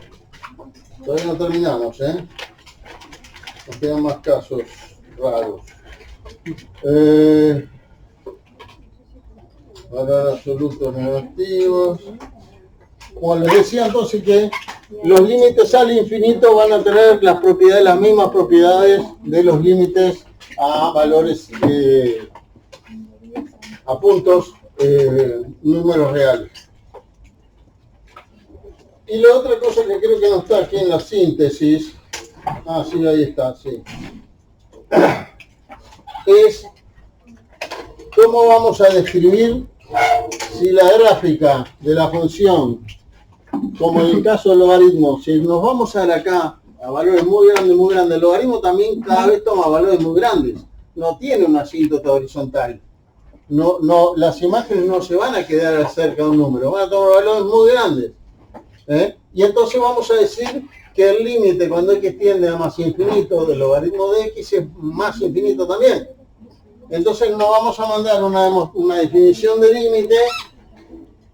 todavía no terminamos, nos quedan más casos raros. Valor absolutos negativos. Como les decía entonces que los límites al infinito van a tener las mismas propiedades de los límites a valores, a puntos, números reales. Y la otra cosa que creo que no está aquí en la síntesis, sí, ahí está, sí, es cómo vamos a describir si la gráfica de la función, como en el caso del logaritmo, si nos vamos a ver acá a valores muy grandes, el logaritmo también cada vez toma valores muy grandes, no tiene una asíntota horizontal, las imágenes no se van a quedar cerca de un número, van a tomar valores muy grandes. Y entonces vamos a decir que el límite cuando x tiende a más infinito del logaritmo de x es más infinito también. Entonces no vamos a mandar una definición de límite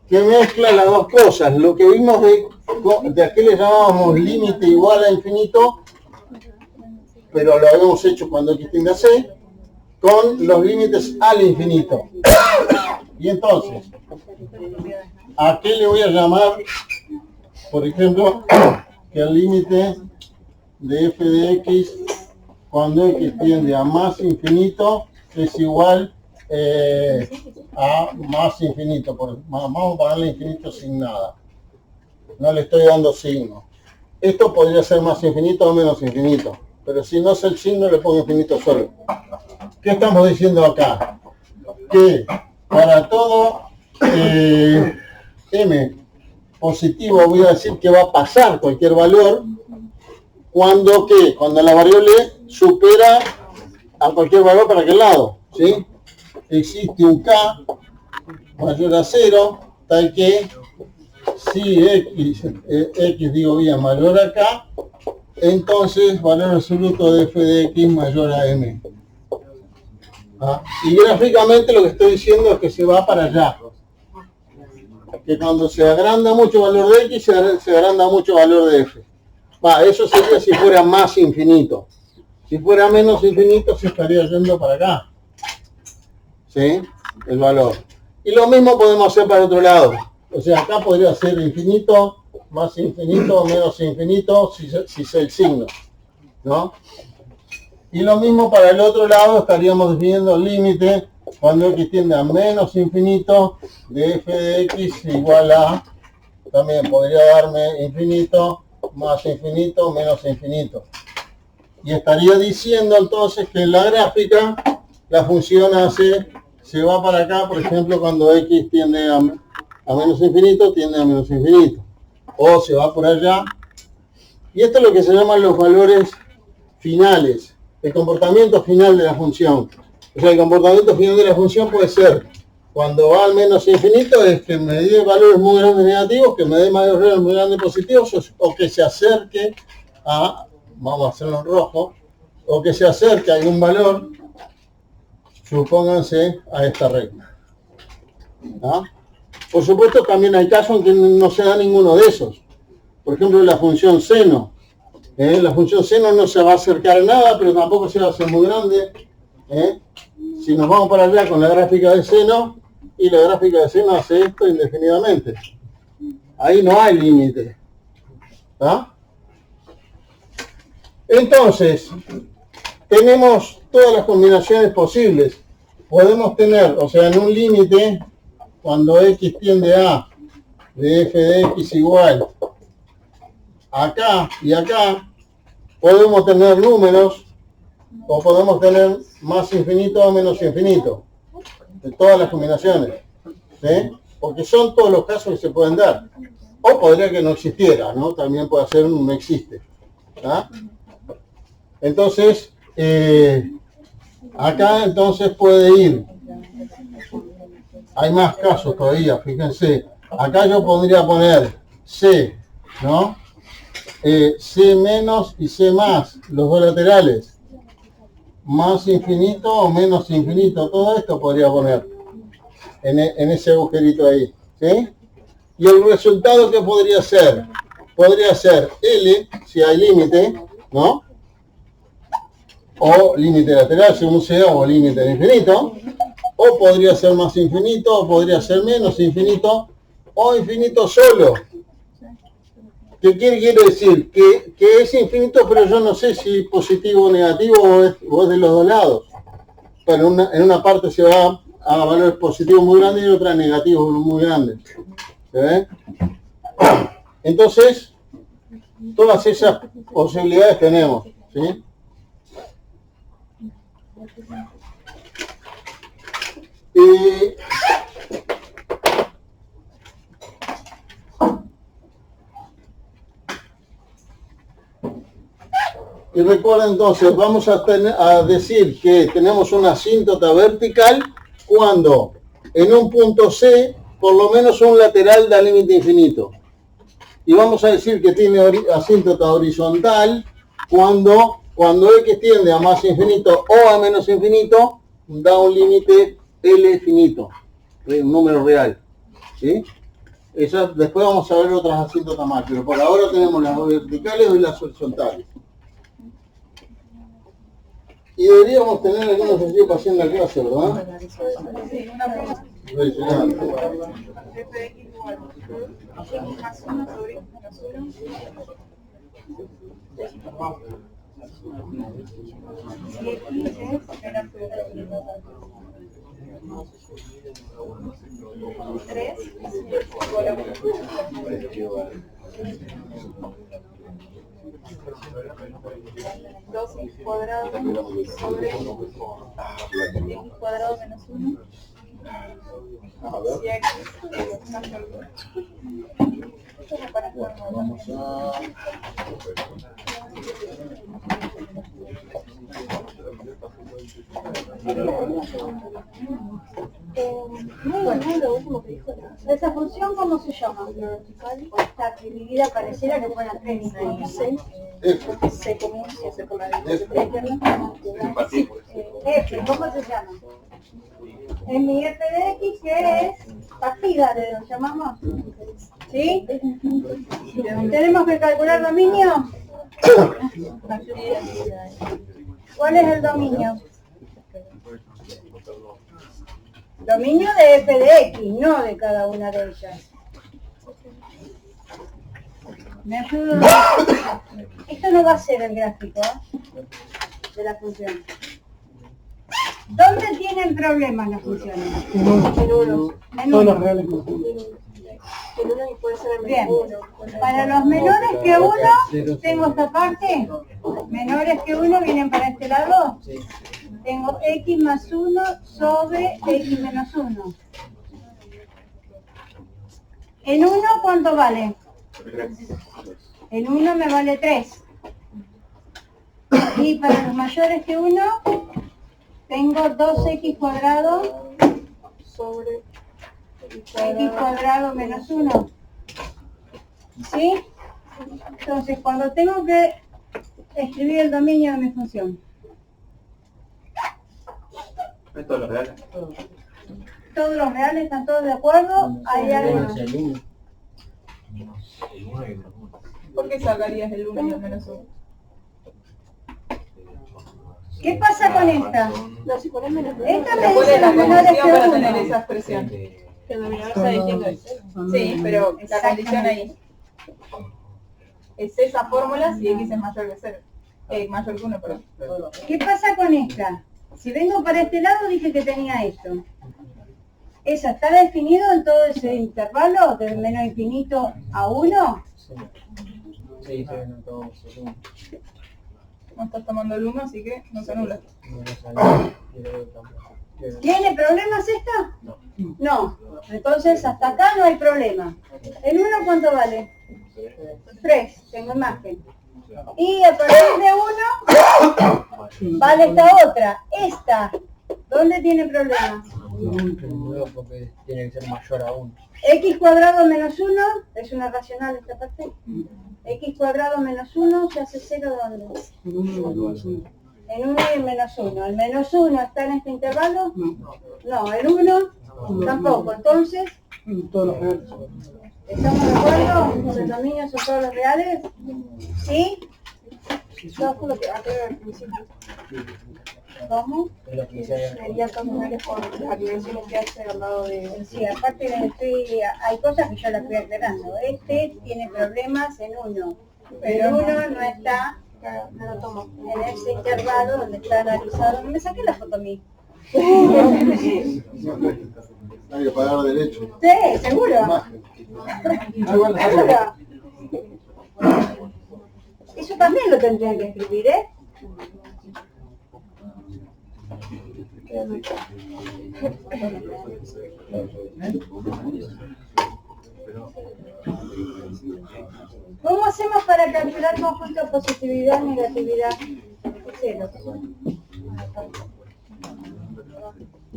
que mezcla las dos cosas. Lo que vimos de aquí le llamábamos límite igual a infinito, pero lo habíamos hecho cuando x tiende a c, con los límites al infinito. Y entonces, ¿a qué le voy a llamar, por ejemplo, que el límite de f de x cuando x tiende a más infinito es igual a más infinito? Vamos a ponerle infinito sin nada. No le estoy dando signo. Esto podría ser más infinito o menos infinito, pero si no es el signo le pongo infinito solo. ¿Qué estamos diciendo acá? Que para todo m positivo voy a decir que va a pasar cualquier valor cuando la variable supera a cualquier valor para aquel lado, ¿sí? Existe un k mayor a 0, tal que si x digo bien mayor a k, entonces valor absoluto de f de x mayor a m. ¿Ah? Y gráficamente lo que estoy diciendo es que se va para allá. Que cuando se agranda mucho valor de x, se agranda mucho valor de f. Eso sería si fuera más infinito. Si fuera menos infinito, se estaría yendo para acá. ¿Sí? El valor. Y lo mismo podemos hacer para otro lado. O sea, acá podría ser infinito, más infinito, menos infinito, si es el signo, ¿no? Y lo mismo para el otro lado, estaríamos definiendo el límite cuando x tiende a menos infinito de f de x igual a, también podría darme infinito, más infinito, menos infinito. Y estaría diciendo entonces que en la gráfica la función se va para acá, por ejemplo, cuando x tiende a menos infinito, tiende a menos infinito. O se va por allá. Y esto es lo que se llaman los valores finales. El comportamiento final de la función. O sea, el comportamiento final de la función puede ser, cuando va al menos infinito, es que me dé valores muy grandes negativos, que me dé valores muy grandes positivos, o que se acerque a, vamos a hacerlo en rojo, o que se acerque a algún valor, supónganse, a esta recta. ¿Ah? Por supuesto, también hay casos en que no se da ninguno de esos. Por ejemplo, la función seno. La función seno no se va a acercar a nada, pero tampoco se va a hacer muy grande. Si nos vamos para allá con la gráfica de seno, y la gráfica de seno hace esto indefinidamente. Ahí no hay límite. ¿Ah? Entonces, tenemos todas las combinaciones posibles. Podemos tener, o sea, en un límite, cuando x tiende a de f de x igual acá y acá, podemos tener números o podemos tener más infinito o menos infinito de todas las combinaciones, ¿sí? Porque son todos los casos que se pueden dar. O podría que no existiera, ¿no? También puede ser un no existe. ¿Ah? Entonces, acá entonces puede ir. Hay más casos todavía, fíjense. Acá yo podría poner C, ¿no? C menos y C más, los dos laterales. Más infinito o menos infinito, todo esto podría poner en ese agujerito ahí, ¿sí? Y el resultado, ¿qué podría ser? Podría ser L, si hay límite, ¿no? O límite lateral, según sea, o límite de infinito. O podría ser más infinito, o podría ser menos infinito, o infinito solo. ¿Qué quiere decir? Que es infinito, pero yo no sé si positivo o negativo o es de los dos lados. Pero en una parte se va a valores positivos muy grandes y en otra negativos muy grandes. ¿Se ve? Entonces, todas esas posibilidades tenemos, ¿sí? Y recuerden entonces, vamos a decir que tenemos una asíntota vertical cuando en un punto C, por lo menos un lateral da límite infinito. Y vamos a decir que tiene asíntota horizontal cuando x tiende a más infinito o a menos infinito, da un límite L finito, un número real. ¿Sí? Eso, después vamos a ver otras asíntotas más, pero por ahora tenemos las verticales y las horizontales. Y deberíamos tener algunos ejercicios para hacer en la clase, ¿verdad? Impresionante. fx igual x más 1 sobre x menos 1. Y x es menos 3 igual a 2x cuadrado sobre x cuadrado menos 1. Si x es mayor Vamos a... Lo último que dijo. ¿Esa función cómo se llama? Está dividida, pareciera que fuera 3. C común y C por la F, ¿cómo se llama? En mi f de x, que es partida, ¿le lo llamamos? ¿Sí? ¿Tenemos que calcular dominio? ¿Cuál es el dominio? Dominio de f de x, no de cada una de ellas. ¿Me ayudo? Esto no va a ser el gráfico de la función. ¿Dónde tienen problemas las funciones? En uno. Todos los reales. Bien. Para los menores que 1, tengo esta parte. Menores que 1 vienen para este lado. Tengo x más 1 sobre x menos 1. En 1, ¿cuánto vale? En 1 me vale 3. Y para los mayores que 1, tengo 2x cuadrado sobre x cuadrado menos 1. ¿Sí? Entonces, cuando tengo que escribir el dominio de mi función. Todos los reales. Todos los reales están todos de acuerdo. Hay algo. ¿Por qué sacarías el 1 y el menos 1? ¿Qué pasa con esta? Esta me ¿Cuál dice es la los menores condición para tener que 1. esa expresión? Que el denominador sea distinto de C. Sí, pero la condición ahí es esa fórmula si x es mayor que 0. Mayor que 1, perdón. ¿Qué pasa con esta? Si vengo para este lado, dije que tenía esto. ¿Eso está definido en todo ese intervalo de menos infinito a 1? Sí, se ven todos. No estás tomando el 1, así que no se anula. ¿Tiene problemas esta? No. Entonces, hasta acá no hay problema. ¿El 1 cuánto vale? 3, tengo imagen. Y a partir de 1, vale esta otra. Esta, ¿dónde tiene problemas? Porque tiene que ser mayor a 1. X cuadrado menos 1, es una racional esta parte. X cuadrado menos 1 se hace 0 ¿dónde? En 1 y en menos 1. ¿El menos 1 está en este intervalo? No, el 1 tampoco. Entonces, Todos los reales. ¿estamos de acuerdo? ¿Los dominios son todos los reales? ¿Sí? Eso fue lo que aclaré al principio. ¿Cómo? Sería como por las aclaraciones que hace al lado de... Sí, aparte hay cosas que yo las fui aclarando. Este tiene problemas en 1. Pero 1 no está en ese intervalo donde está analizado. Me saqué la foto a mí. Hay que pagar derecho. Sí, seguro. Seguro. Eso también lo tendrían que escribir, ¿eh? ¿Cómo hacemos para calcular conjunto de positividad y negatividad? 0.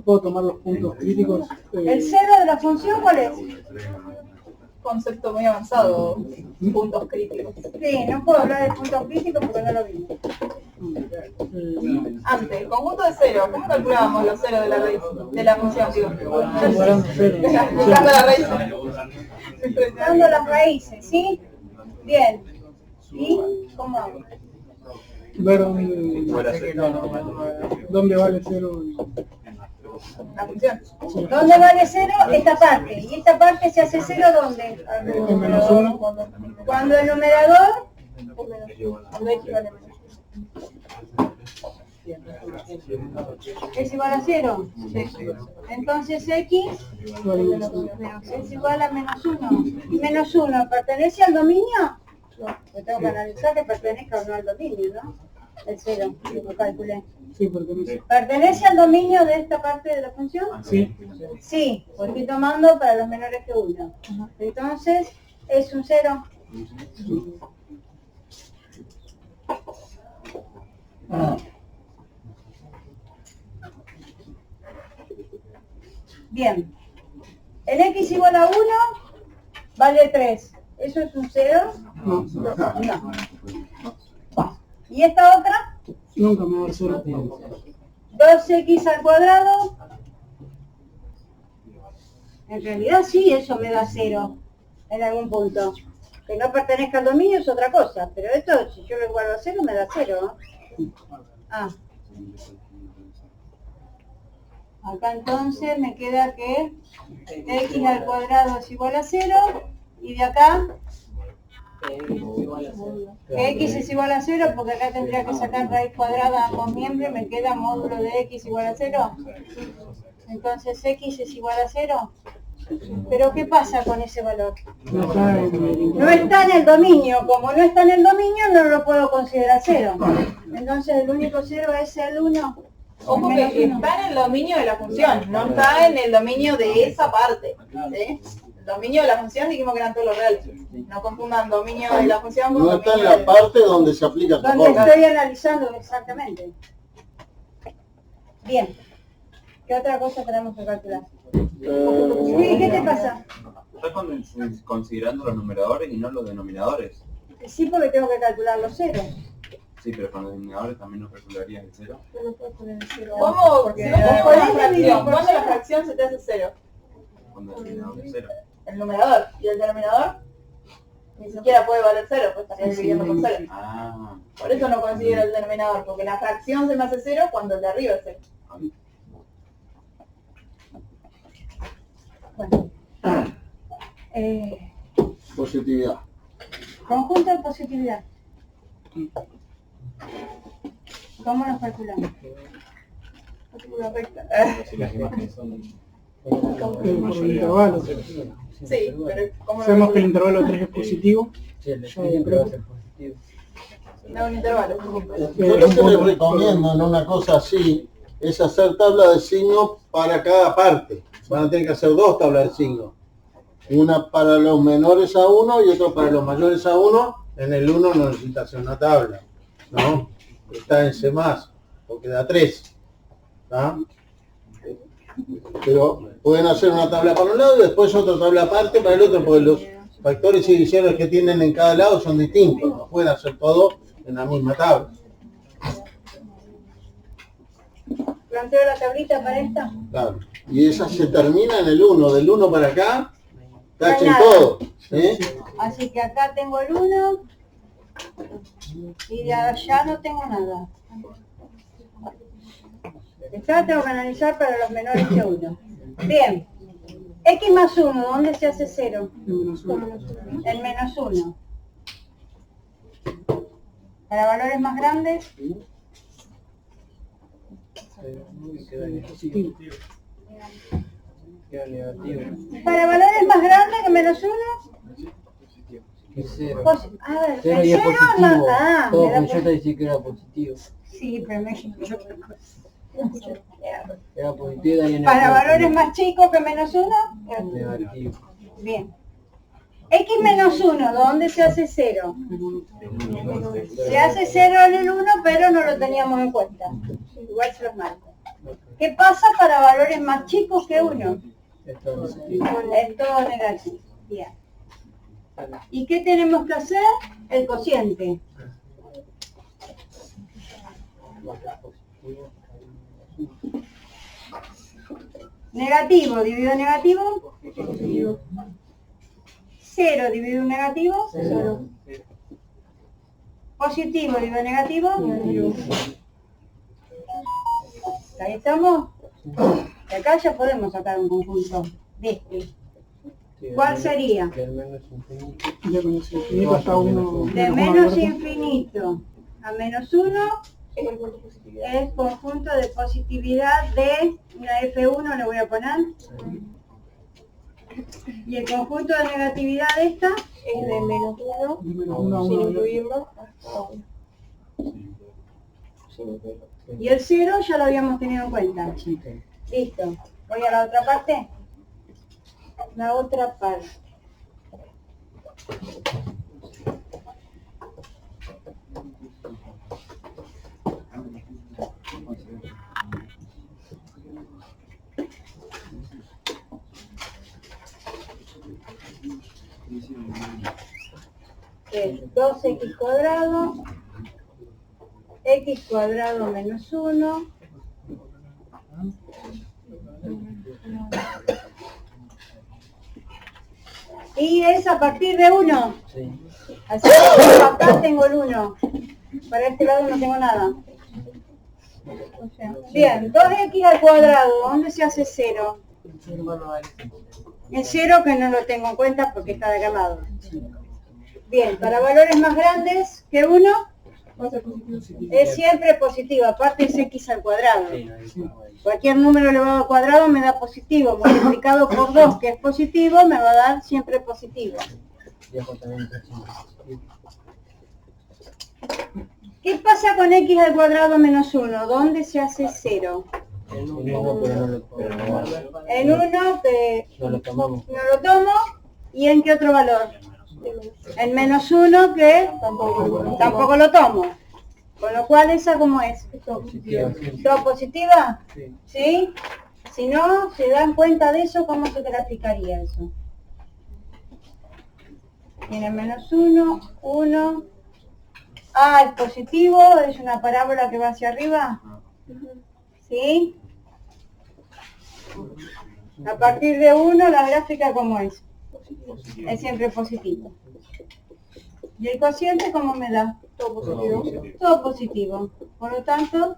Puedo tomar los puntos críticos. ¿El 0 de la función cuál es? concepto muy avanzado, puntos críticos. Sí, no puedo hablar de puntos críticos porque no lo vimos. Antes, conjunto de cero, ¿cómo calculábamos los ceros de la raíz? De la función, digo. Buscando la raíz. Dando las raíces, ¿sí? Bien. ¿Y cómo hago? Ver dónde vale cero. La función. ¿Dónde vale cero? Esta parte. ¿Y esta parte se hace cero dónde? En menos uno. Cuando el numerador cuando x vale menos es igual a cero. Entonces x es igual a menos 1. ¿Menos 1 pertenece al dominio? Yo tengo que analizar que pertenezca o no al dominio, ¿no? El 0, lo calculé. Sí, pertenece. ¿Pertenece al dominio de esta parte de la función? Sí. Sí, pues estoy tomando para los menores que 1. Entonces, es un 0. Bien. El x igual a 1 vale 3. ¿Eso es un 0? No. No. ¿Y esta otra? Nunca me va a dar cero. 2x al cuadrado. En realidad sí, eso me da 0 en algún punto. Que no pertenezca al dominio es otra cosa, pero esto, si yo lo igualo a 0, me da 0. Ah. Acá entonces me queda que x al cuadrado es igual a 0, y de acá que x es igual a 0, porque acá tendría que sacar raíz cuadrada a ambos miembros y me queda módulo de x igual a 0. Entonces x es igual a 0. Pero ¿qué pasa con ese valor? No está en el dominio. Como no está en el dominio, no lo puedo considerar 0. Entonces el único 0 es el 1. Ojo que está en el dominio de la función, no está en el dominio de esa parte. ¿Sí? El dominio de la función dijimos que eran todos los reales. No confundan dominio de la función con No dominio está en la de... parte donde se aplica tu Donde fórmula. estoy analizando exactamente. Bien. ¿Qué otra cosa tenemos que calcular? Sí, ¿qué te pasa? Estoy considerando los numeradores y no los denominadores. Sí, porque tengo que calcular los ceros. Sí, pero con los denominadores también no calcularías el cero. ¿Cómo? Porque Si vos no componés podés la dividir fracción, por ¿cuándo la cero. fracción se te hace 0? Cuando el denominador es cero. El numerador. ¿Y el denominador? Ni siquiera puede valer 0, pues estaría dividiendo por 0. Ah, Por eso no considero el denominador, porque la fracción se me hace 0 cuando el de arriba es 0. Bueno. Positividad. Conjunto de positividad. ¿Cómo nos calculamos? Una recta. Por el intervalo. Sí, pero ¿cómo Sabemos que el lo intervalo 3 es positivo. Sí, el siempre va a ser positivo. no, un intervalo? Yo lo que les recomiendo en una cosa así es hacer tabla de signos para cada parte. Van a tener que hacer 2 tablas de signos. Una para los menores a 1 y otra para los mayores a 1. En el 1 no necesita hacer una tabla, ¿no? Está en C+, porque da 3. ¿Tá? Pero pueden hacer una tabla para un lado y después otra tabla aparte para el otro, porque los factores y divisiones que tienen en cada lado son distintos. No pueden hacer todo en la misma tabla. ¿Planteo la tablita para esta? Claro. Y esa se termina en el 1, del 1 para acá, tachen No hay nada. todo. ¿Eh? Así que acá tengo el 1 y de allá no tengo nada. Acá tengo que analizar para los menores que 1. Bien. X más 1, ¿dónde se hace 0? En menos 1. Para valores más grandes, Positivo. Queda negativo. para valores más grandes que menos 1, Y cero. a ver, Cero el y es 0 positivo. ah, Todo me da con yo te decía que era positivo. sí, pero me escuché otra cosa. Era positivo y Para valores más chicos que menos 1, negativo. bien. X menos 1, ¿dónde se hace 0? Se hace 0 en el 1, pero no lo teníamos en cuenta. Igual se los marco. ¿Qué pasa para valores más chicos que 1? Esto es positivo. Es todo negativo. Bien. ¿Y qué tenemos que hacer? El cociente. Negativo dividido negativo. 0 dividido negativo. 0. Positivo dividido negativo. Ahí estamos. De acá ya podemos sacar un conjunto de este. ¿Cuál sería? De menos infinito. De menos infinito hasta 1. De menos infinito a menos 1 es conjunto de positividad de una F1, le voy a poner. Y el conjunto de negatividad de esta es de menos 1, sin incluirlo, hasta 1. Y el 0 ya lo habíamos tenido en cuenta. Listo. Voy a la otra parte. La otra parte. Es 2x cuadrado, x cuadrado menos 1, y es a partir de 1. Sí. Así que acá tengo el 1. Para este lado no tengo nada. Bien, 2x al cuadrado, ¿dónde se hace 0? El 0 que no lo tengo en cuenta porque está de aquel lado. Bien, para valores más grandes que 1, es siempre positivo, aparte es x al cuadrado. Cualquier número elevado al cuadrado me da positivo, multiplicado por 2, que es positivo, me va a dar siempre positivo. ¿Qué pasa con x al cuadrado menos 1? ¿Dónde se hace 0? En 1, pero no lo tomamos. En 1, que No lo tomamos. no lo tomo, ¿y en qué otro valor? En menos 1, que tampoco lo tomo. Con lo cual, ¿esa cómo es? ¿Todo positiva? Sí. ¿Sí? Si no, ¿se dan cuenta de eso? ¿Cómo se graficaría eso? Tiene menos 1, 1. Ah, es positivo, es una parábola que va hacia arriba. ¿Sí? A partir de 1, la gráfica, ¿cómo es? Es siempre positivo. ¿Y el cociente cómo me da? Todo positivo. Todo positivo. Por lo tanto,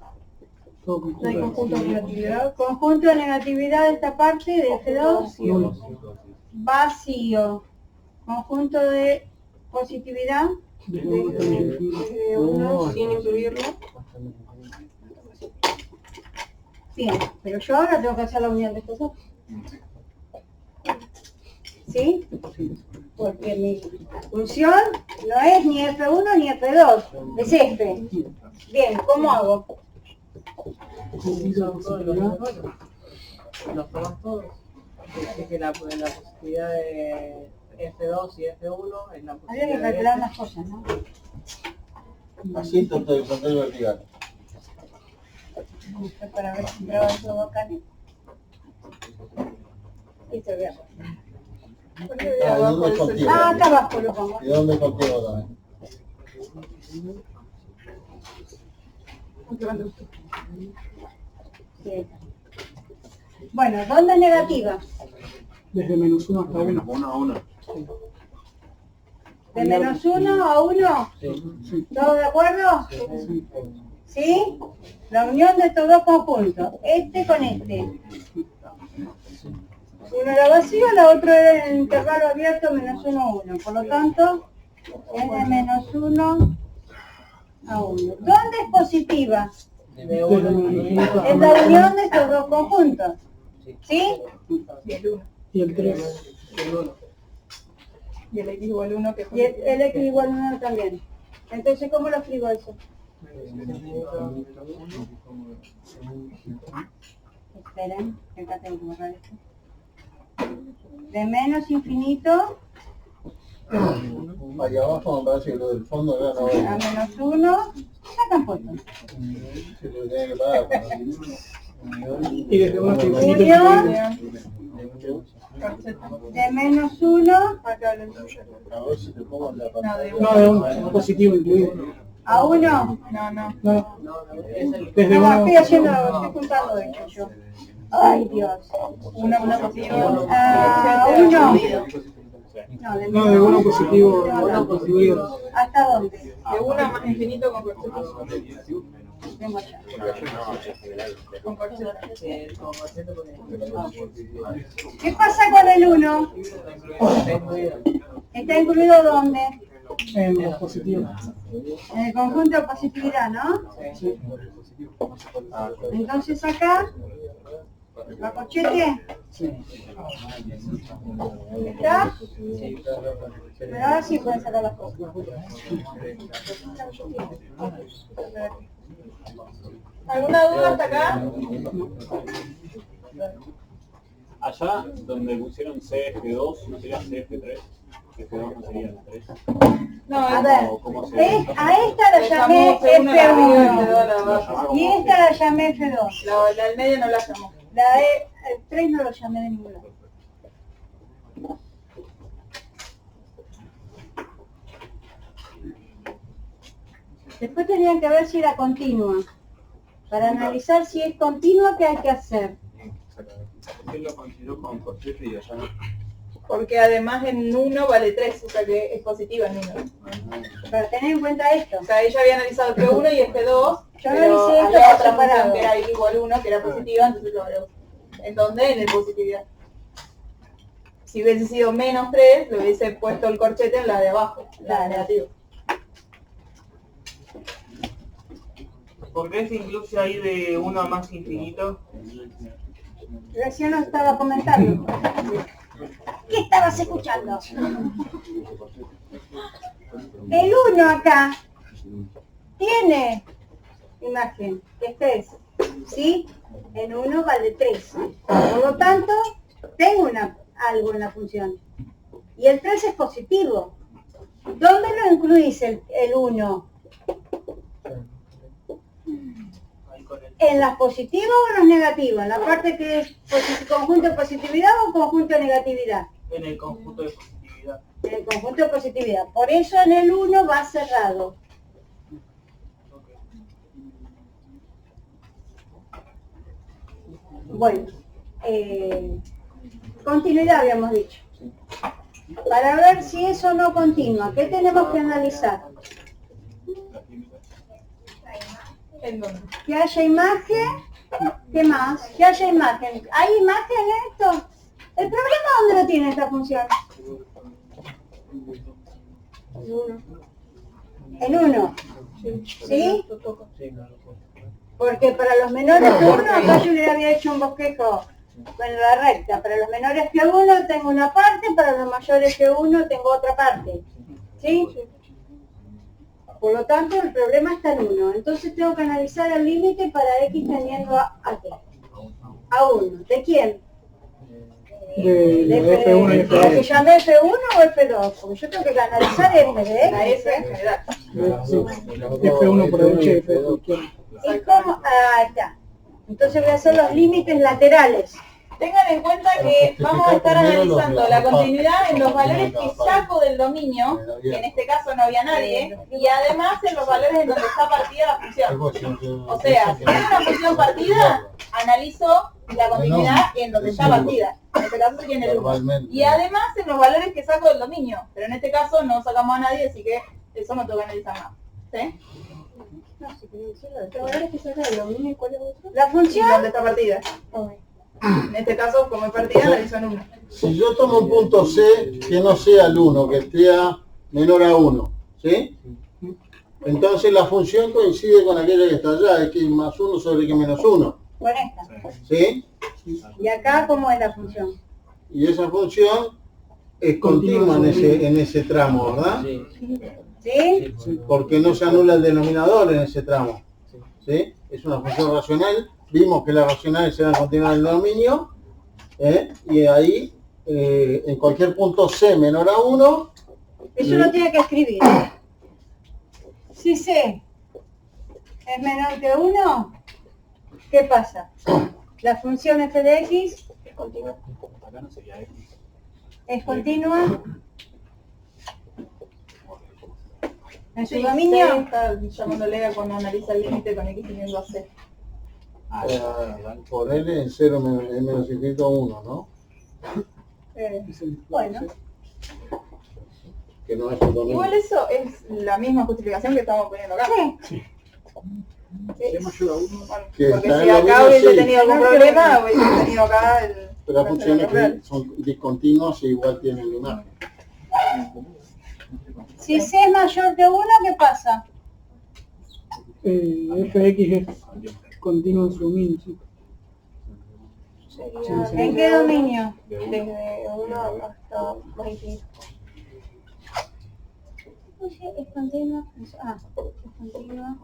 no hay conjunto de negatividad. Conjunto de negatividad de esta parte de F2, vacío. Conjunto de positividad de 1 sin incluirlo. Bien, pero yo ahora tengo que hacer la unión de estos dos. ¿Sí? Porque mi función no es ni F1 ni F2, es F. Bien, ¿cómo hago? Los tomas todos. Así que la posibilidad de F2 y F1 es la Habría que posibilidad calcular unas cosas, ¿no? Así está todo el control vertical. Para ver si graba todo acá. Listo, veamos. ¿Y dónde contigo? Ah, acá abajo lo pongo. ¿Y dónde contigo también? Sí. Bueno, ¿dónde es negativa? Desde menos 1 hasta 1. 1 a 1. ¿De menos 1 a 1? Sí. ¿Todos de acuerdo? ¿Sí? La unión de estos dos conjuntos, este con este. Uno era vacío, la otra era el intervalo abierto menos 1 a 1. Por lo tanto, es de menos 1 a 1. ¿Dónde es positiva? de 1 Es la unión de estos dos conjuntos. ¿Sí? Y el 3. Y el x igual 1 que Y el x igual a 1 también. Entonces, ¿cómo lo escribo eso? Esperen, que acá tengo que borrar esto. De menos infinito Allá abajo me parece que lo del fondo ya no a es. menos 1, sacan fotos. Se lo tiene que pagar. Y desde 1 hasta infinito. Unión de menos 1 Acá lo tuyo. A ver si te pongo la No, pantalla. de No, de 1, positivo incluido. a 1. No, no. No, desde No, 1. estoy haciendo, estoy juntando esto yo. Ay, Dios. Una positivo. Ah, 1. No, de No, de 1 positivo, 1 incluido. ¿Hasta dónde? De 1 más infinito con corchetes. Tengo allá. Con corchetes. ¿Qué pasa con el 1? ¿Está incluido dónde? En los positivos. En el conjunto de positividad, ¿no? Sí. Entonces acá, ¿la corchete? Sí. ¿Está? Pero ahora sí pueden sacar las cosas. ¿Alguna duda hasta acá? Allá donde pusieron CF2, ¿no sería CF3? F2 no sería 3. No, A ver, ¿Cómo sería? a esta la llamé F1 y esta la llamé F2. la del medio no la llamó. La E3 no lo llamé de ningún lado. Después tenían que ver si era continua. Para analizar si es continua, ¿qué hay que hacer? ¿Qué lo consideró con corchete y allá no? Porque además en 1 vale 3, o sea que es positiva en 1. Para tener en cuenta esto. O sea, ella había analizado F1 y F2, Yo pero analicé esto había por otra función separado. que era I igual 1, que era positiva, entonces lo veo. ¿En dónde? En el positividad. Si hubiese sido menos 3, le hubiese puesto el corchete en la de abajo, la de negativo. ¿Por qué se incluye ahí de 1 a más infinito? Recién lo estaba comentando. ¿Qué estabas escuchando? El 1 acá tiene imagen, que es 3, ¿sí? En 1 vale 3. Por lo tanto, tengo algo en la función. Y el 3 es positivo. ¿Dónde lo incluís el 1? ¿En las positivas o en las negativas? ¿En la parte que es conjunto de positividad o conjunto de negatividad? En el conjunto de positividad. En el conjunto de positividad. Por eso en el 1 va cerrado. Bueno, continuidad habíamos dicho. Para ver si eso no continúa, ¿qué tenemos que analizar? ¿En dónde? Que haya imagen, ¿qué más? Que haya imagen. ¿Hay imagen en esto? ¿El problema dónde lo tiene esta función? En 1. ¿Sí? Porque para los menores que 1, acá yo le había hecho un bosquejo con la recta. Para los menores que 1 tengo una parte, para los mayores que 1 tengo otra parte. ¿Sí? Por lo tanto, el problema está en 1. Entonces tengo que analizar el límite para X tendiendo a qué. A 1. ¿De quién? De F1 y ¿La que F2. llamé F1 o F2? Porque yo tengo que analizar F de La X. F en general. Sí. F1 por derecha y F2 por izquierda. ¿Y cómo? Ahí está. Entonces voy a hacer los límites laterales. Tengan en cuenta que vamos a estar analizando la continuidad en los valores que saco del dominio, que en este caso no había nadie, y además en los valores en donde está partida la función. O sea, si es una función partida, analizo la continuidad en donde está partida. En este caso sería en el 1. Y además en los valores que saco del dominio, pero en este caso no sacamos a nadie, así que eso no tengo que analizar más. ¿Sí? La función donde está partida. En este caso, como es partida, analizo en 1. Si yo tomo un punto C que no sea el 1, que sea menor a 1, ¿sí? Entonces la función coincide con aquella que está allá, X más 1 sobre X menos 1, Con esta. ¿sí? Y acá, ¿cómo es la función? Y esa función es continua en ese tramo, ¿verdad? ¿Sí? Porque no se anula el denominador en ese tramo, ¿sí? Es una función racional. Vimos que las racionales eran continuas en el dominio, y ahí, en cualquier punto C menor a 1, Eso lo tiene que escribir. Si C es menor que 1, ¿qué pasa? La función f de x Acá no sería X. es continua en su Sí, dominio. C está llamándole a cuando analiza el límite con x teniendo a C. Ponerle en 0 menos infinito 1, ¿no? Bueno, Que no es un dominio. Igual eso es la misma justificación que estamos poniendo acá. sí. Bueno, Que porque está si en la acá misma, hubiese sí. tenido algún problema, hubiese tenido acá el... Pero las funciones que son discontinuas e igual tienen la imagen. Si c es mayor que 1, ¿qué pasa? fx es continuo en su dominio, sí. ¿En qué dominio? Desde 1 hasta más infinito. Oye, es continua. Es continua.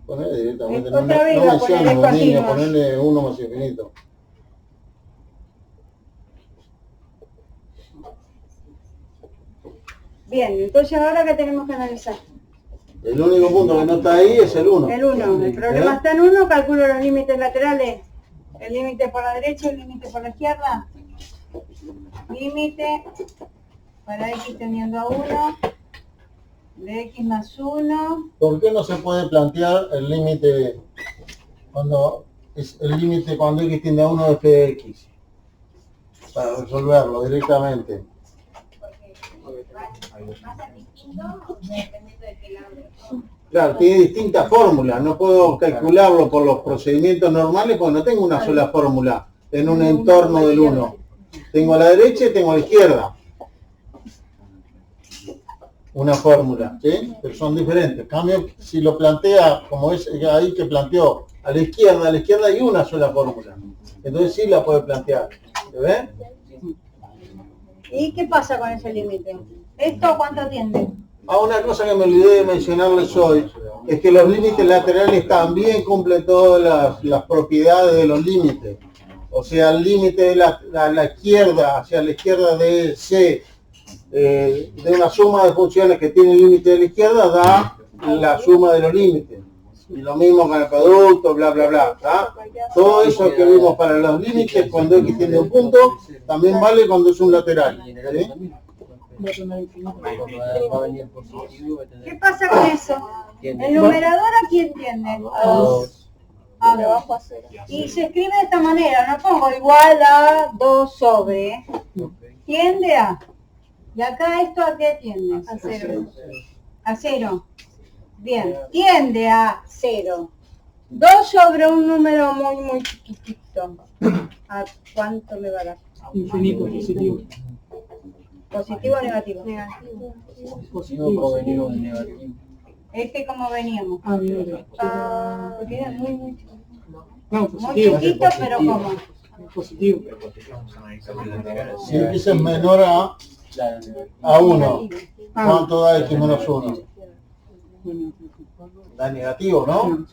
Ponerle directamente, Otra no vez menciona iba a poner dominio, continuos. ponerle 1 más infinito. Bien, entonces ahora ¿qué tenemos que analizar? El único punto que no está ahí es el 1. El 1. El problema está en 1, calculo los límites laterales. El límite por la derecha y el límite por la izquierda. Límite para x teniendo a 1 de x más 1. ¿Por qué no se puede plantear el límite cuando es el límite cuando x tiende a 1 de f de x? Para resolverlo directamente. Claro, tiene distintas fórmulas, no puedo calcularlo por los procedimientos normales porque no tengo una sola fórmula en un entorno del 1. Tengo a la derecha y tengo a la izquierda una fórmula, ¿sí? Pero son diferentes. En cambio, si lo plantea como es ahí que planteó a la izquierda hay una sola fórmula. Entonces sí la puede plantear. ¿Se ve? ¿Y qué pasa con ese límite? ¿Esto cuánto tiende? Una cosa que me olvidé de mencionarles hoy es que los límites laterales también cumplen todas las propiedades de los límites. O sea, el límite de la izquierda, hacia la izquierda de C, de una suma de funciones que tiene el límite de la izquierda, da la suma de los límites. Y lo mismo con el producto, bla, bla, bla. ¿Tá? Todo eso que vimos para los límites, cuando x tiene un punto, también vale cuando es un lateral. ¿Sí? ¿Qué pasa con eso? ¿El numerador a quién tiende? A 2. A 2. Y se escribe de esta manera, no pongo igual a 2 sobre. Tiende a. ¿Y acá esto a qué tiende? A 0. A 0. Bien, tiende a 0. 2 sobre un número muy, muy chiquitito. ¿A cuánto me va a dar? Infinito, positivo. ¿Positivo o negativo? Positivo. Es que como veníamos. Bien. Porque era muy, muy chiquito. No, Muy positivo. chiquito, pero como. Positivo. Si x es menor a 1, ¿cuánto da x menos 1? Da negativo, ¿no?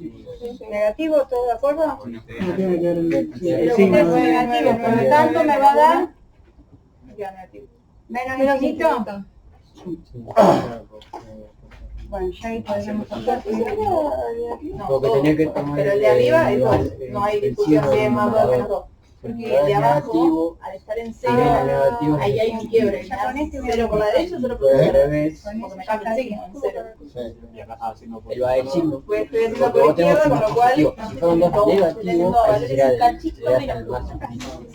¿Negativo? ¿Todos de acuerdo? No tiene que ver el Pero signo. es negativo, por lo tanto me va a dar menos infinito. Bueno, ya ahí podríamos hacer. No, pero el de arriba es 2. No hay discusión si es más 2 o menos 2. Porque el de abajo, al estar en 0, ahí hay un quiebre. Ya con este 0 por la derecha, 0 por la derecha. Porque me cambia el signo en 0. Él va a decir, Pues estoy haciendo por izquierda, con lo cual si fueron dos negativos, ahí sería el cachito menos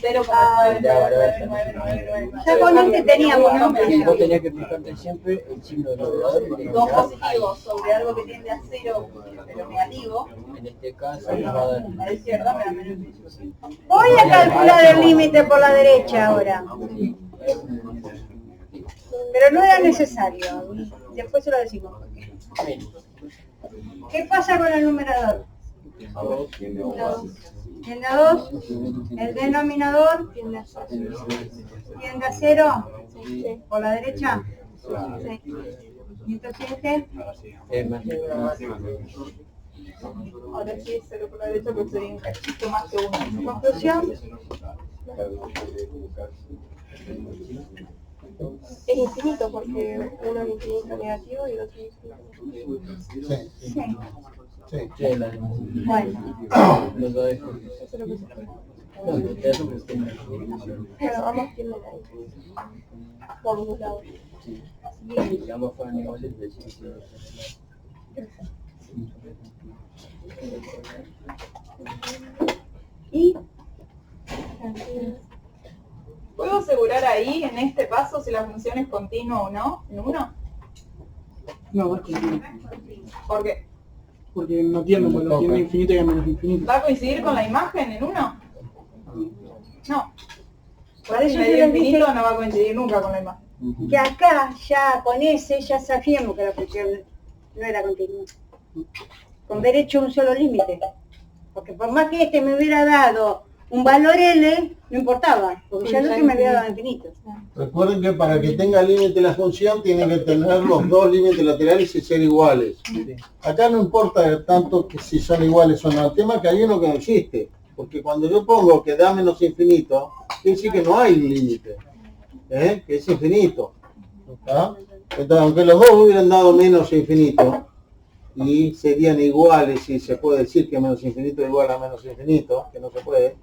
0,99999. Ya con este teníamos, ¿no? Vos tenías que fijarte siempre el signo del numerador y le 2 agregás positivos sobre algo que tiende a 0, pero negativo. ahí. En este caso nos va a dar A la izquierda me da menos 18. Voy a calcular el límite por la derecha ahora. Pero no era necesario. Después se lo decimos. ¿Qué pasa con el numerador? Tiende a 2. El denominador tiende a 0. ¿Por la derecha? Sí. ¿Y entonces este? Ahora sí es 0 por la derecha, pero sería un cachito más que 1. Conclusión. Es infinito porque uno es infinito negativo y el otro es infinito. Sí. Bueno. los dos. Bueno, vamos primero ahí. Por los lados. Si ambos fueran iguales, el beneficio Y ¿Puedo asegurar ahí, en este paso, si la función es continua o no, en uno? No, es continuo. ¿Por qué? Porque no tiene, porque lo tiene infinito y a menos infinito. ¿Va a coincidir con la imagen en uno? No. Por eso Si yo medio les infinito dije no va a coincidir nunca con la imagen. que acá ya con ese ya sabíamos que la función no era continua. Con haber hecho un solo límite. Porque por más que este me hubiera dado un valor L, no importaba, porque ya el otro me había dado infinito. Recuerden que para que tenga límite la función tiene que tener los dos límites laterales y ser iguales. Acá no importa tanto que si son iguales o no, el tema es que hay uno que no existe. Porque cuando yo pongo que da menos infinito, quiere decir que no hay un límite, que es infinito. ¿Está? Entonces, aunque los dos hubieran dado menos infinito, y serían iguales, si se puede decir que menos infinito es igual a menos infinito, que no se puede,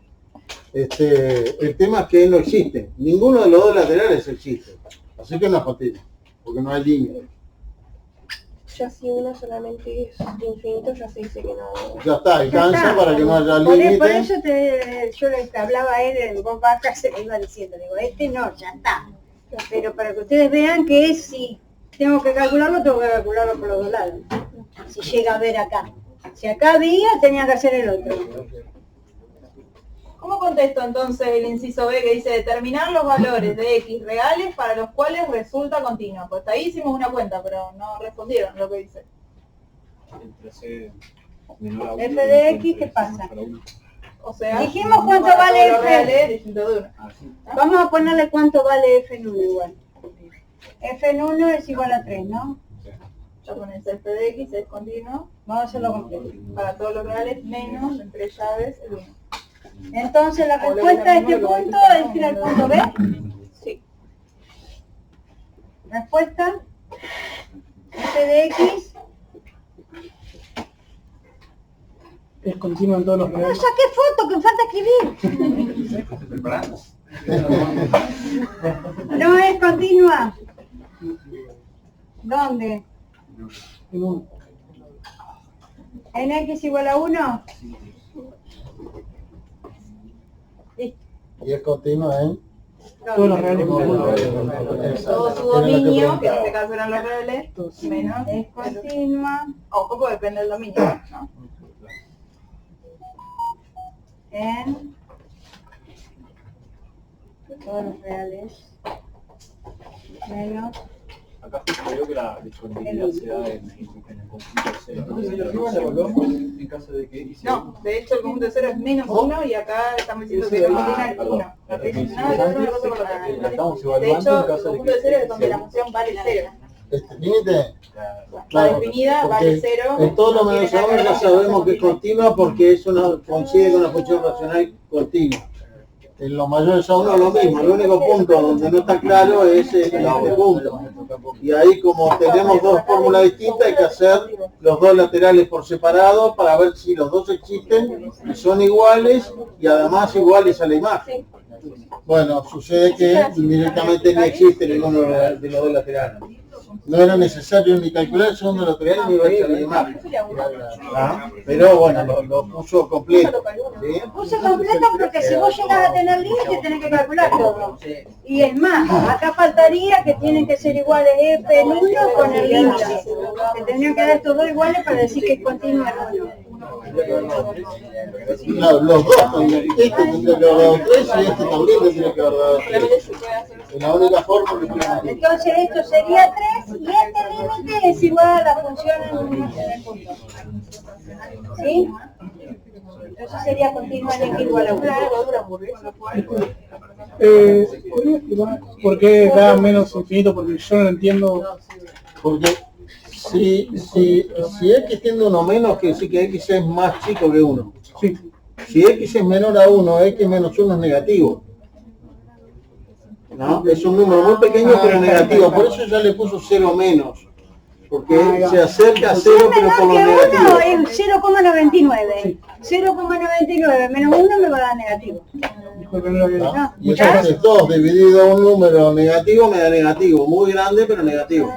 el tema es que no existe. Ninguno de los dos laterales existe. Así que no es continua, porque no hay límite. Ya si uno solamente es infinito, ya se dice que no. Ya está, alcanza Ya está. para que no haya Por límite. eso yo le hablaba a él en voz baja, se le iba diciendo, digo, este no, ya está. Pero para que ustedes vean que es si tengo que calcularlo por los dos lados. Si llega a ver acá. Si acá había, tenía que hacer el otro. ¿Cómo contesto entonces el inciso B que dice determinar los valores de X reales para los cuales resulta continua? Pues ahí hicimos una cuenta, pero no respondieron lo que dice. Entre C menor a uno F de y X, ¿qué entre pasa? C para uno. O sea, Dijimos cuánto para vale todos los F. reales distinto de uno. Ah, sí. Vamos a ponerle cuánto vale F en 1 igual. F en 1 es igual a 3, ¿no? Ya pones F de X, es continuo, Vamos a hacerlo completo. para todos los reales menos entre llaves el 1. Entonces la respuesta a este punto es ir al punto B. Sí. Respuesta. F de X. Es continua en todos los No reales. saqué foto, que falta escribir. No es continua. ¿Dónde? En uno. ¿En X igual a 1? Y es continua en Todos los reales. Todo su dominio, que en este caso eran los reales, menos. Es continua O poco depende del dominio, ¿no? en todos los reales menos. Acá justo creo que la discontinuidad se da en el conjunto C. en caso de que X sea No, de hecho el conjunto de 0 es menos 1 y acá estamos diciendo que continua es 1. No te dicen nada, no, una cosa por la la estamos otra. De evaluando en hecho, el caso de conjunto de 0 es donde que la función vale 0. este límite. Está definida, vale 0. En todo lo menos a uno ya sabemos que es continua porque es una, coincide con una función racional continua. En los mayores a uno lo mismo, el único punto donde no está claro es este punto. Y ahí como tenemos dos fórmulas distintas hay que hacer los dos laterales por separado para ver si los dos existen y son iguales y además iguales a la imagen. Bueno, sucede que directamente no existe ninguno de los dos laterales. No era necesario ni calcular el segundo lateral ni ver la imagen. ¿Ah? Pero bueno, lo puso completo. ¿Sí? Puse completo porque si vos llegás a tener límite tenés que calcular todo. Y es más, acá faltaría que tienen que ser iguales F en 1 con el límite. Que tendrían que dar estos dos iguales para decir que es continuo en 1. Claro, los dos también. Este tendría que haber dado 3 y este también tendría que haber dado 3. Es la única forma que podemos hacer. Entonces esto sería 3 y este límite es igual a la función en el punto. ¿Sí? Entonces sería continua en X igual a 1. ¿Podría explicar por qué da menos infinito? Porque yo no lo entiendo. Porque si X tiende a 1 menos, quiere decir que X es más chico que 1. Sí. Si X es menor a 1, X menos 1 es negativo. ¿No? Es un número muy pequeño pero negativo, por eso ya le puso 0 menos. porque se acerca a 0 pero por lo que 1 negativo. es 0,99. 0,99 menos 1 me va a dar negativo. Disculpe, no lo había dicho. ¿Ah? Y entonces 2 dividido a un número negativo me da negativo, muy grande pero negativo.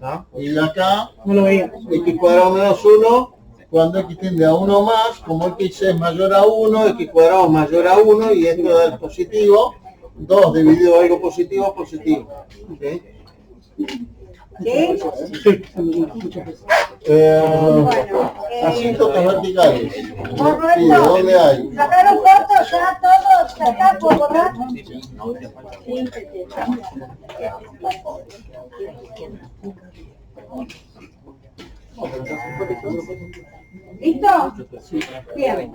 ¿Ah? Y acá No lo veía. x cuadrado menos 1, cuando x tiende a 1 más, como x es mayor a 1, x cuadrado es mayor a 1 y esto da el positivo, 2 dividido a algo positivo, positivo. ¿Okay? ¿Sí? Sí, muchas gracias. Asíntotas verticales. Por Sí, ¿de dónde hay? sacaron fotos ya todos, ya está por borrar. ¿Listo? Bien.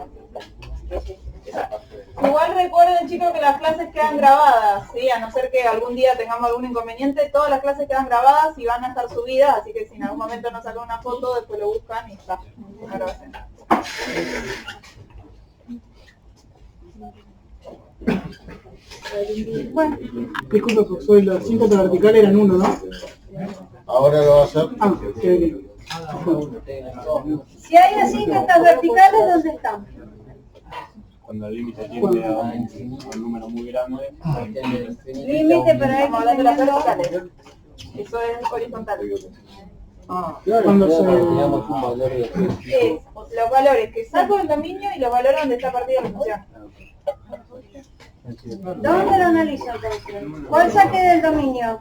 Igual recuerden, chicos, que las clases quedan grabadas, ¿sí? A no ser que algún día tengamos algún inconveniente, todas las clases quedan grabadas y van a estar subidas, así que si en algún momento nos sacan una foto, después lo buscan y está la grabación. Bueno, Disculpe, profesor, las asíntotas verticales eran 1, ¿no? Ahora lo va a hacer. Ah, qué bien. si hay asíntotas verticales, ¿dónde están? Cuando el límite tiende a un número muy grande, Límite para Estamos hablando de las teniendo... verticales. Eso es horizontal. Cuando Teníamos un valor de Es los valores que saco del dominio y los valores donde está partida la función. ¿Dónde lo analizo entonces? ¿Cuál saqué del dominio?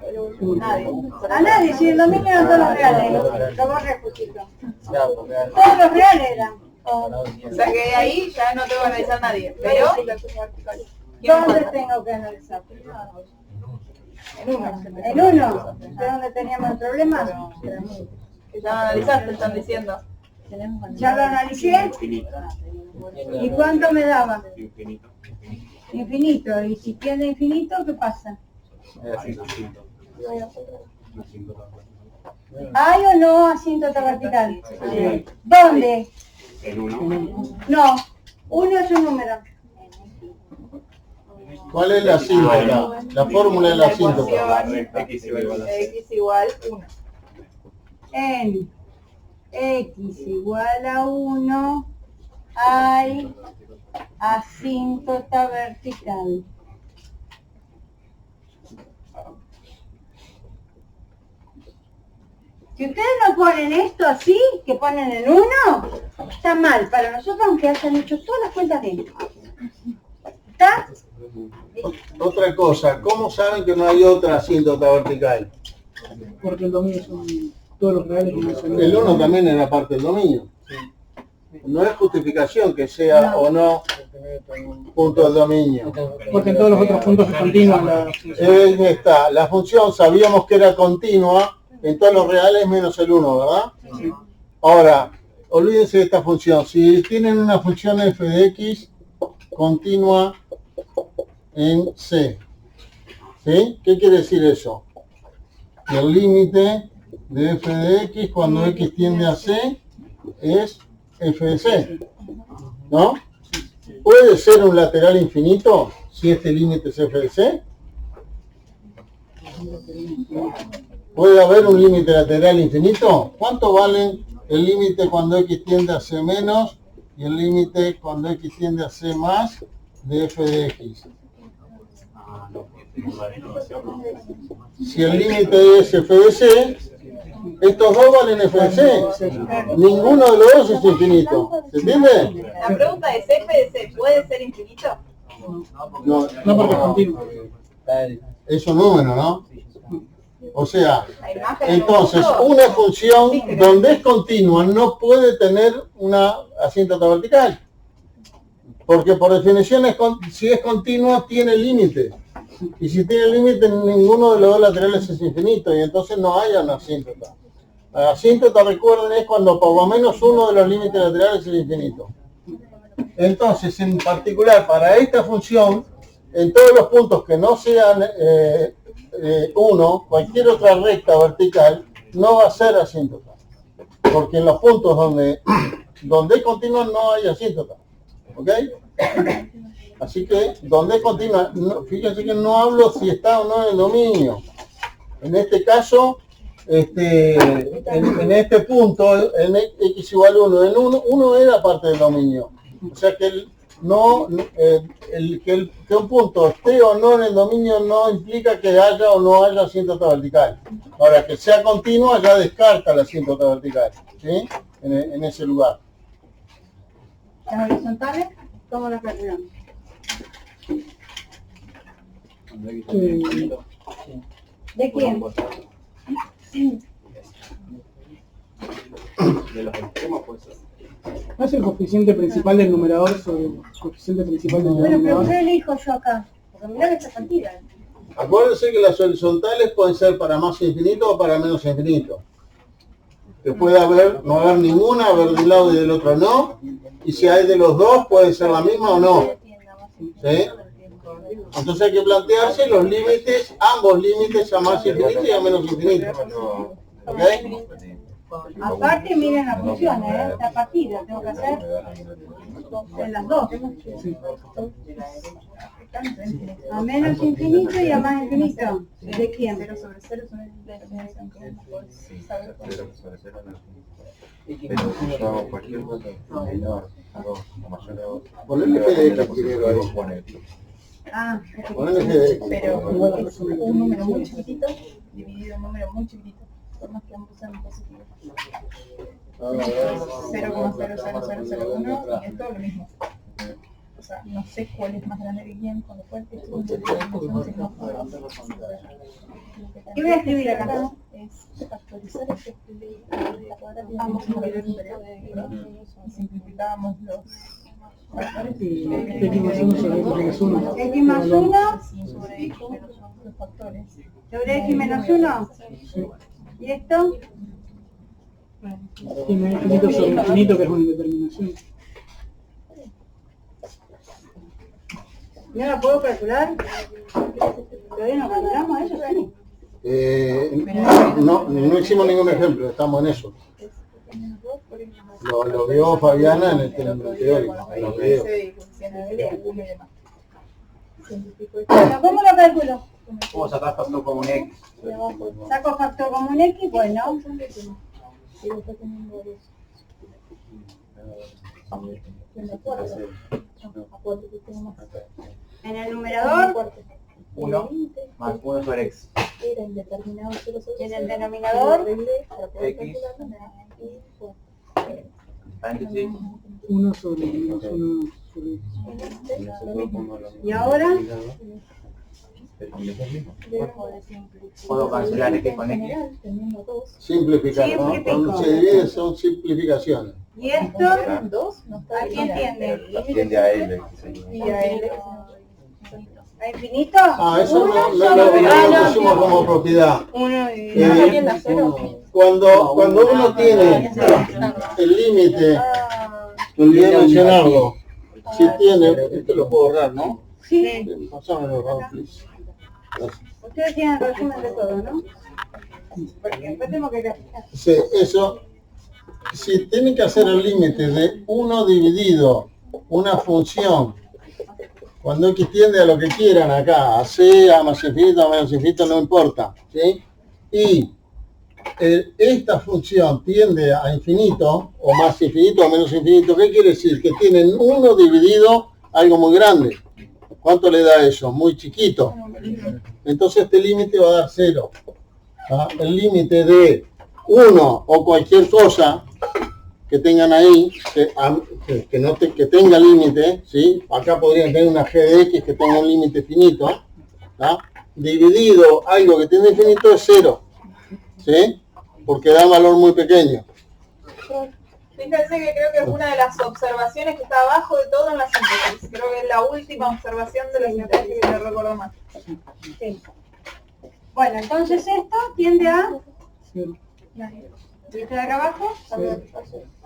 Nadie. A nadie, si el dominio eran todos los reales. Lo borré, Justito. Claro, porque Todos los reales eran. O sea que de ahí ya no tengo que analizar nadie. Pero, ¿Dónde tengo que analizar? en uno. ¿El 1? ¿De dónde teníamos el problema? Que ya analizaste, están diciendo. ¿Ya lo analicé? infinito. ¿Y cuánto me daba? Infinito. Infinito. ¿Y si tiene infinito, qué pasa? Asíntoto. ¿Hay o no asíntota vertical? ¿Dónde? El 1. No. 1 es un número. ¿Cuál es la asíntota? La fórmula de la asíntota. X igual a X igual 1. En x igual a 1 hay asíntota vertical. Si ustedes no ponen esto así, que ponen en 1, está mal para nosotros, aunque hayan hecho todas las cuentas bien. ¿Está? Otra cosa, ¿cómo saben que no hay otra asíntota vertical? Porque el dominio son todos los reales que mencioné. El 1 también era parte del dominio. No es justificación que sea o no punto del dominio. Porque en todos los otros puntos es continua la función. Ahí está, la función sabíamos que era continua en todos los reales menos el 1, ¿verdad? Ahora, olvídense de esta función. Si tienen una función f de x continua en C, ¿sí? ¿Qué quiere decir eso? Que el límite de f de x cuando x tiende a C es f de C, ¿no? ¿Puede ser un lateral infinito si este límite es f de C? ¿Puede haber un límite lateral infinito? ¿Cuánto valen el límite cuando x tiende a C menos y el límite cuando x tiende a C más de f de x? Si el límite es f de C, estos dos valen f de C. Ninguno de los dos es infinito. ¿Se entiende? La pregunta es, ¿f de C puede ser infinito? No, No porque es continuo. es un número, ¿no? O sea, La imagen de un entonces punto. una función donde es continua no puede tener una asíntota vertical. Porque por definición, si es continua, tiene límite. Y si tiene límite, ninguno de los dos laterales es infinito. Y entonces no haya una asíntota. La asíntota, recuerden, es cuando por lo menos uno de los límites laterales es infinito. Entonces, en particular, para esta función, en todos los puntos que no sean 1, cualquier otra recta vertical no va a ser asíntota. Porque en los puntos donde es continua no hay asíntota. ¿Ok? Así que, donde es continua, fíjense que no hablo si está o no en el dominio. En este caso, en este punto, en x igual 1, en 1 era parte del dominio. O sea que que un punto esté o no en el dominio no implica que haya o no haya asíntota vertical. Ahora, que sea continua ya descarta la asíntota vertical, ¿sí? En ese lugar. Las horizontales, ¿cómo las calculamos? ¿De quién? De los extremos puede ser. ¿No es el coeficiente principal del numerador sobre el coeficiente principal del Bueno, pero denominador? ¿qué elijo yo acá? Porque mirá que esta cantidad. Acuérdense que las horizontales pueden ser para más infinito o para menos infinito. Que puede no haber ninguna, haber de un lado y del otro no. Y si hay de los dos, puede ser la misma o no. ¿Sí? Entonces hay que plantearse los límites, ambos límites a más infinito y a menos infinito. ¿Ok? Aparte, miren las funciones, la partida, tengo que hacer en las dos. A menos infinito y a más infinito. ¿De quién? 0 sobre 0 es una definición que no puedes saber. Cualquier cosa menor o mayor a 2. Ponele GDX primero ahí. Ah, Ponele GDX. Pero es un número muy chiquitito dividido en un número muy chiquitito. Por más que ambos sean positivos. 0,00001 y esto lo mismo. O sea, no sé cuál es más grande que quién, con lo cual esto es un ¿qué voy a escribir acá? Es factorizar este ambos superior y inferior y simplificábamos los factores X más 1 sobre X menos 1. X más 1 sobre X menos los factores. sobre X menos 1. ¿Y esto? Y menos infinito sobre infinito, que es una indeterminación. ¿No la puedo calcular? ¿Todavía no calculamos eso? Sí. No hicimos ningún ejemplo, estamos en eso. Lo vio Fabiana en el teórico, en los videos. Bueno, ¿cómo lo calculo? ¿Cómo sacás factor como un X? ¿Saco factor como un X? Bueno. En el numerador 1 más 1 sobre X. y en el denominador X. Paréntesis. 1 sobre menos 1 sobre X. y ahora Puedo cancelar X con X. Simplificar, ¿no? Cuando se divide son simplificaciones. y esto ¿a quién tiende? Tiende a L. Y a L. ¿A infinito? Eso no Uno lo sobre pusimos como propiedad. Uno y la cero. Cuando uno tiene el límite, me olvidé de mencionarlo, si tiene, esto lo puedo borrar, ¿no? Sí. Pásamelo, Raúl, please. Gracias. Ustedes tienen resumen de todo, ¿no? Porque después tengo que calcular. Sí, eso, si tienen que hacer el límite de 1 dividido una función, cuando X tiende a lo que quieran acá, a C, a más infinito, a menos infinito, no importa, ¿sí? Y esta función tiende a infinito, o más infinito, o menos infinito, ¿qué quiere decir? Que tienen 1 dividido algo muy grande. ¿Cuánto le da eso? Muy chiquito. Entonces este límite va a dar 0. ¿Ah? El límite de 1 o cualquier cosa que tengan ahí, que tenga límite, ¿sí? Acá podrían tener una g de x que tenga un límite finito, ¿ah? Dividido algo que tiene infinito es 0, ¿sí? Porque da un valor muy pequeño. Fíjense que creo que es una de las observaciones que está abajo de todo en la síntesis. Creo que es la última observación de la síntesis que me recuerdo más. Sí. Bueno, entonces esto tiende a... Cero. ¿Y esto de acá abajo?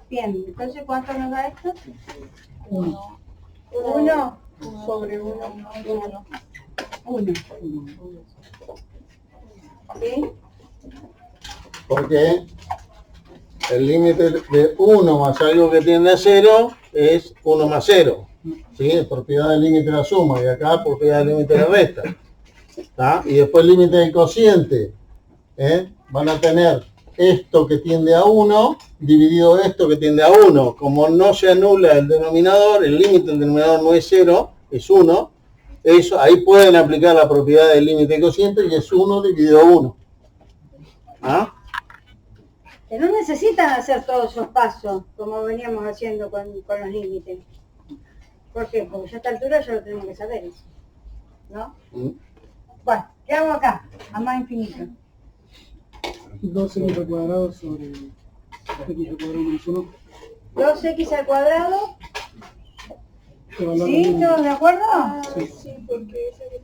Bien, entonces ¿cuánto nos da esto? 1. 1 Sobre 1. 1. ¿Sí? Porque el límite de 1 más algo que tiende a 0 es 1 más 0. ¿Sí? Es propiedad del límite de la suma y acá propiedad del límite de la resta. ¿Tá? Y después el límite del cociente van a tener esto que tiende a 1, dividido esto que tiende a 1. Como no se anula el denominador, el límite del denominador no es 0, es 1. Eso, ahí pueden aplicar la propiedad del límite cociente y es 1 dividido a 1. ¿Ah? Que no necesitan hacer todos esos pasos, como veníamos haciendo con los límites. ¿Por qué? Porque ya a esta altura ya lo tenemos que saber eso, ¿no? Bueno, ¿qué hago acá? A más infinito. 2x al cuadrado sobre x al cuadrado menos 1. 2x al cuadrado. ¿Qué valor ¿Sí? tenemos? ¿Todos de acuerdo? Sí, porque ese que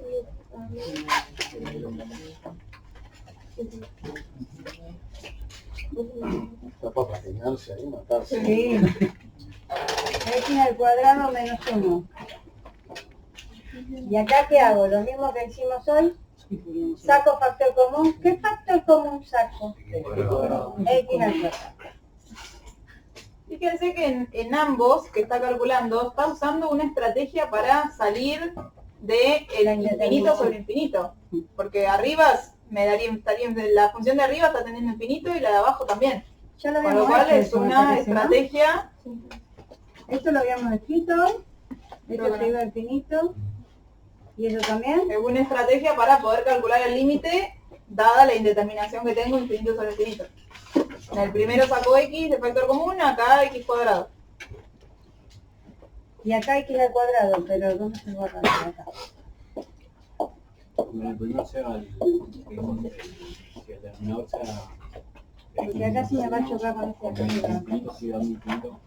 Está para patinarse ahí, matarse. Sí. X al cuadrado menos 1. ¿Y acá qué hago? Lo mismo que hicimos hoy. Saco factor común. ¿Qué factor común saco? X al cuadrado. Fíjense que en ambos que está calculando, está usando una estrategia para salir de el infinito sobre infinito. Porque arriba la función de arriba está teniendo infinito y la de abajo también. Ya lo Con lo habíamos cual hecho es eso, me una parece, ¿no? estrategia. Esto lo habíamos escrito hoy. Esto se iba a infinito. ¿Y eso también? Es una estrategia para poder calcular el límite dada la indeterminación que tengo infinito sobre infinito. En el primero saco x de factor común, acá x cuadrado. Y acá X al cuadrado, pero ¿dónde se guarda acá? En el primero sea el denominador sea... Porque acá sí me va a chocar con este acá. infinito, sigue dando infinito.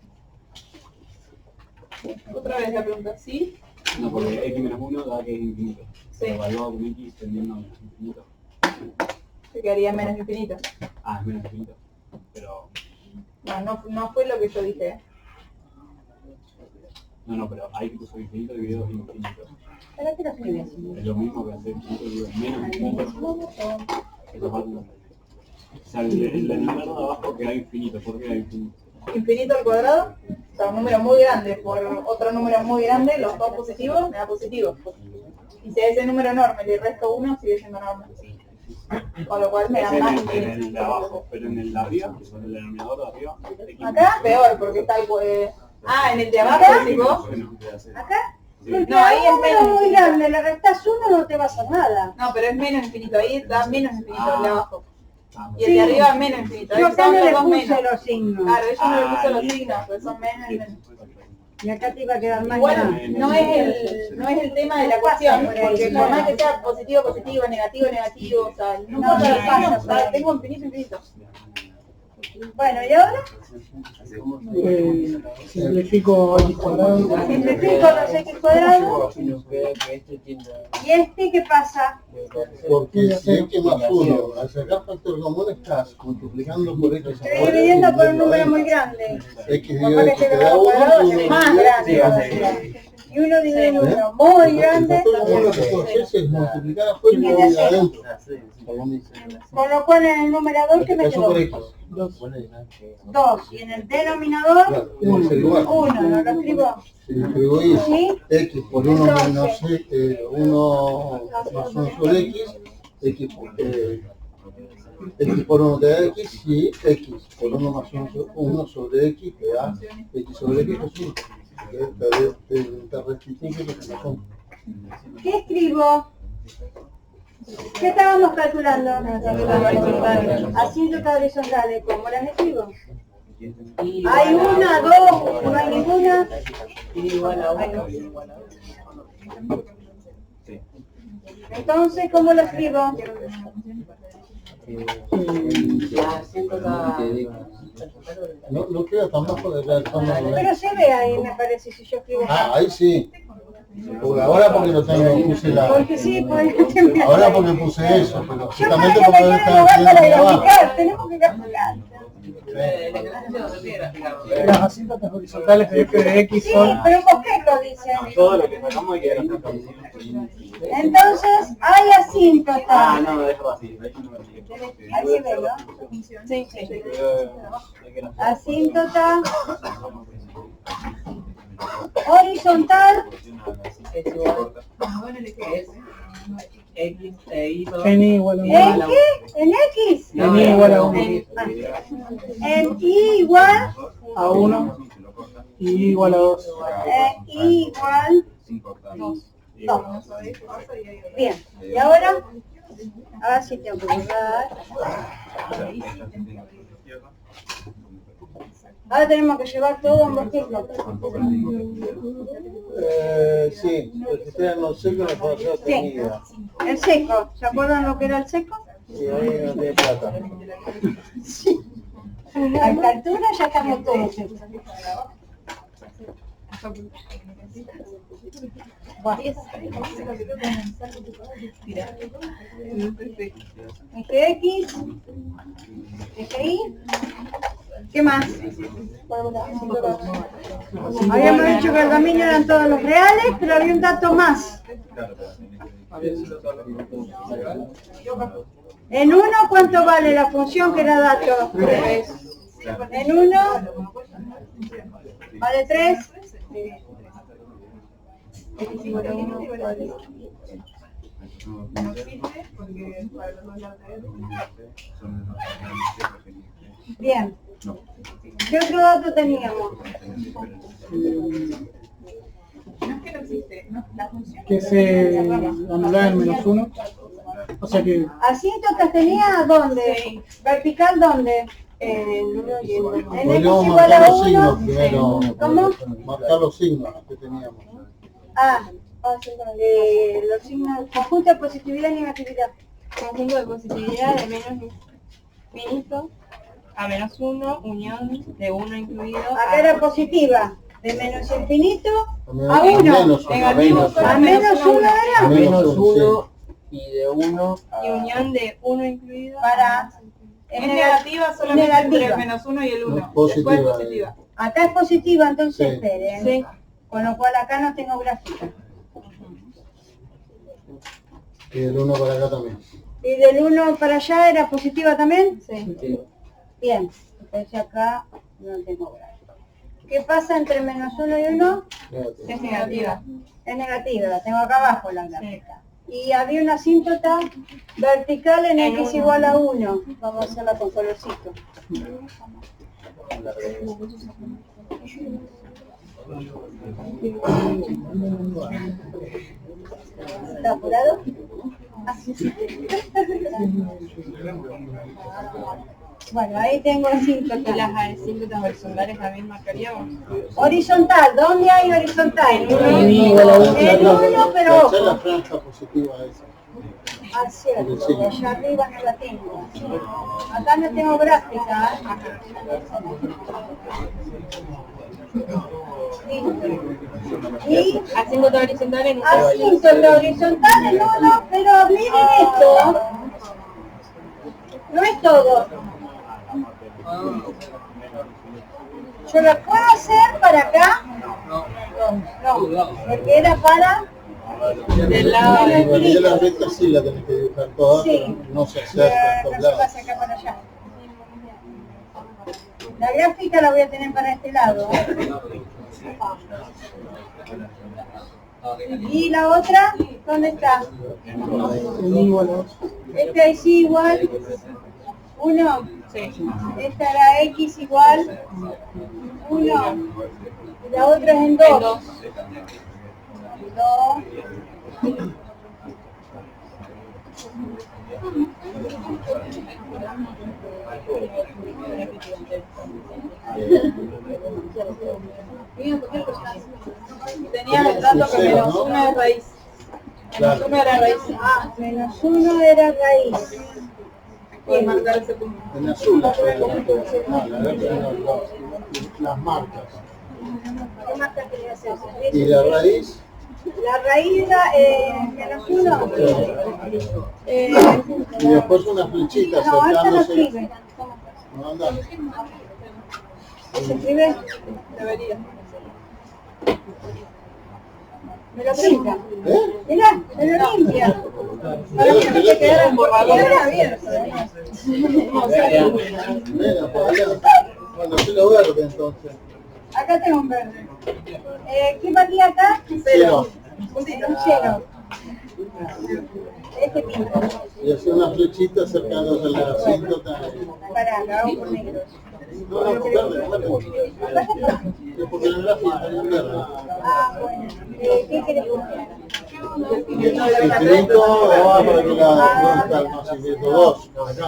Otra vez la pregunta, ¿sí? No, porque x menos 1 da que es infinito. Sí. Evaluado con x tendiendo a menos infinito. Se quedaría menos infinito. Ah, es menos infinito. Pero... No fue lo que yo dije. No, pero ahí que puso infinito dividido en infinito. ¿Para qué lo escribes así? Es lo mismo que hacer infinito dividido en menos infinito. Esa parte no. O sea, el denominador de abajo queda infinito. ¿Por qué queda infinito? Infinito al cuadrado, o sea, un número muy grande por otro número muy grande, los dos positivos, me da positivo. Y si a ese número enorme le resto 1, sigue siendo enorme. Con lo cual me da más En el infinito. de abajo, pero en el de arriba, que son el denominador de arriba, x Acá peor, porque está el... en el de abajo, decís vos. ¿Acá? Sí. Porque No, ahí es un número menos muy infinito. grande, le restás 1 no te va a hacer nada. No, pero es menos infinito, ahí da menos infinito el de abajo. Y el Sí. de arriba es menos infinito, Yo ahí acá son no los le dos puse menos. los signos. Claro, ellos no le puso los listo. signos, pero son menos y menos. Y acá te iba a quedar más Igual grande. no es el tema de la cuestión, porque por más que sea positivo, positivo, negativo, negativo, o sea, no importa los signos, o sea, tengo infinito, infinito. Bueno, ¿y ahora? Simplifico x cuadrado. Simplifico los x cuadrados. Y nos queda que este tiende ¿Y este qué pasa? Porque si x más 1, al sacar factor común estás multiplicando por x. Estoy dividiendo por un número muy grande. X Por dividido más que x esté te con da los 1 cuadrados, y es 1 más grande todavía. Y uno divide en uno muy grande. El factor común lo que puedo hacer es multiplicar afuera y dividir adentro. Con lo cual en el numerador que me Eso quedó por x. 2. Y en el denominador Claro, tiene que ser igual. 1. ¿No lo escribo? Si lo escribo ahí, ¿Sí? x por 1 menos 1 más 1 sobre x, x por 1 te da x y x por 1 más 1 sobre x te da x sobre x es 1. Te restituye lo que no son. ¿Qué escribo? ¿Qué estábamos calculando? Asíntotas horizontales. ¿Cómo las escribo? ¿Hay una, dos, no hay ninguna? Entonces, ¿cómo lo escribo? No queda tan bajo de la Pero se ve ahí, me parece, si yo escribo. ahí sí. Ahora porque lo tengo, puse la... Porque sí, pues... Ahora porque puse eso, pero Yo para justamente que me porque quede estaba lugar para haciendo abajo. graficar, tenemos que graficar. Las asíntotas horizontales de f de x Sí, son... pero ¿por qué lo dicen? todo lo que sacamos hay que graficar. Entonces, hay asíntotas. No, déjalo así. Ahí no me entiendo. Ahí se ve, ¿no? Sí, sí. Asíntota horizontal X e Y todo. N igual a 1. ¿En qué? ¿En X? N igual a 1. En Y igual. A 1. Y igual a 2. Y igual 2. Bien. ¿Y ahora? Ahora sí tengo que borrar. Ahora tenemos que llevar todo en vertical. Sí, el sistema seco me pareció tenida. El seco. ¿Se acuerdan lo que era el seco? Sí, ahí no tiene plata. A esta altura ya estamos todos secos. Eje X, eje Y, ¿qué más? Habíamos dicho que el dominio eran todos los reales, pero había un dato más. En 1, ¿cuánto vale la función que era dato? 3. En 1, vale 3. Bien. ¿Qué otro dato teníamos? Que se anulaba en -1. O sea que ¿Asíntotas tenía dónde? ¿Vertical dónde? En X Podríamos igual marcar a los signos 1. primero. ¿Cómo? Marcar los signos que teníamos. Los signos, conjunto de positividad y negatividad. Conjunto de positividad de menos infinito a -1, unión de 1 incluido. Acá era positiva, de menos infinito a 1. Negativo solo A menos 1 era. Menos 1 y de 1 y unión de 1 incluido. Para. Es negativa solamente negativa. entre el -1 y el 1. No, positiva. Después positiva. Acá es positiva, entonces Sí. esperen. Sí. Con lo cual acá no tengo gráfica. Y del 1 para acá también. ¿Y del 1 para allá era positiva también? Sí. Bien, entonces acá no tengo gráfica. ¿Qué pasa entre -1 y 1? Es negativa. Es negativa, la tengo acá abajo la gráfica. Y había una asíntota vertical en En X uno. igual a 1. Vamos a hacerla con colorcito. ¿Está apurado? Bueno, ahí tengo Y asíntota. las asíntotas horizontales también marcaríamos. Horizontal, ¿dónde hay horizontal? En uno. En 1, pero Echar la ojo. franja positiva esa. Ah, cierto, allá arriba no la tengo. Acá no tengo gráfica. Y Asíntota horizontal en 1. asíntota horizontal en 1, pero miren esto. No es todo. ¿Yo la puedo hacer para acá? No, porque era para Del lado Y bueno, ya las rectas sí las tenés que dibujar todas, Sí. pero no se acerca a no estos se lados. pasa acá para allá. La gráfica la voy a tener para este lado. ¿Y la otra? ¿Dónde está? N igual a 2. Esta es igual 1. Esta era X igual 1. Y la otra es en 2. 2. Tenía el dato que -1 es raíz. Claro. -1 era raíz. -1 era raíz. Puedes marcar ese punto. En azul las rectas. No, la recta no, las marcas. ¿Qué marca quería hacer? Y la raíz, La raíz era -1. y después una flechita No, esta no acercándose. escribe. No anda. ¿Se escribe? Debería. Me lo pinta. ¿Eh? Mirá, me lo limpia. Para que no te quedara en borrador. Era abierto. Mira, por allá. Bueno, yo lo verde entonces. Acá tengo un verde. ¿Qué valía acá? Cero. Un 0. Este pinto. Y hacer una flechita acercándose al recinto también. Pará, lo hago con negros. No, verde. Es porque la gráfica está en verde. Ah, bueno. ¿Qué querés poner? Infinito, vamos para que la buscar más infinito 2. Acá.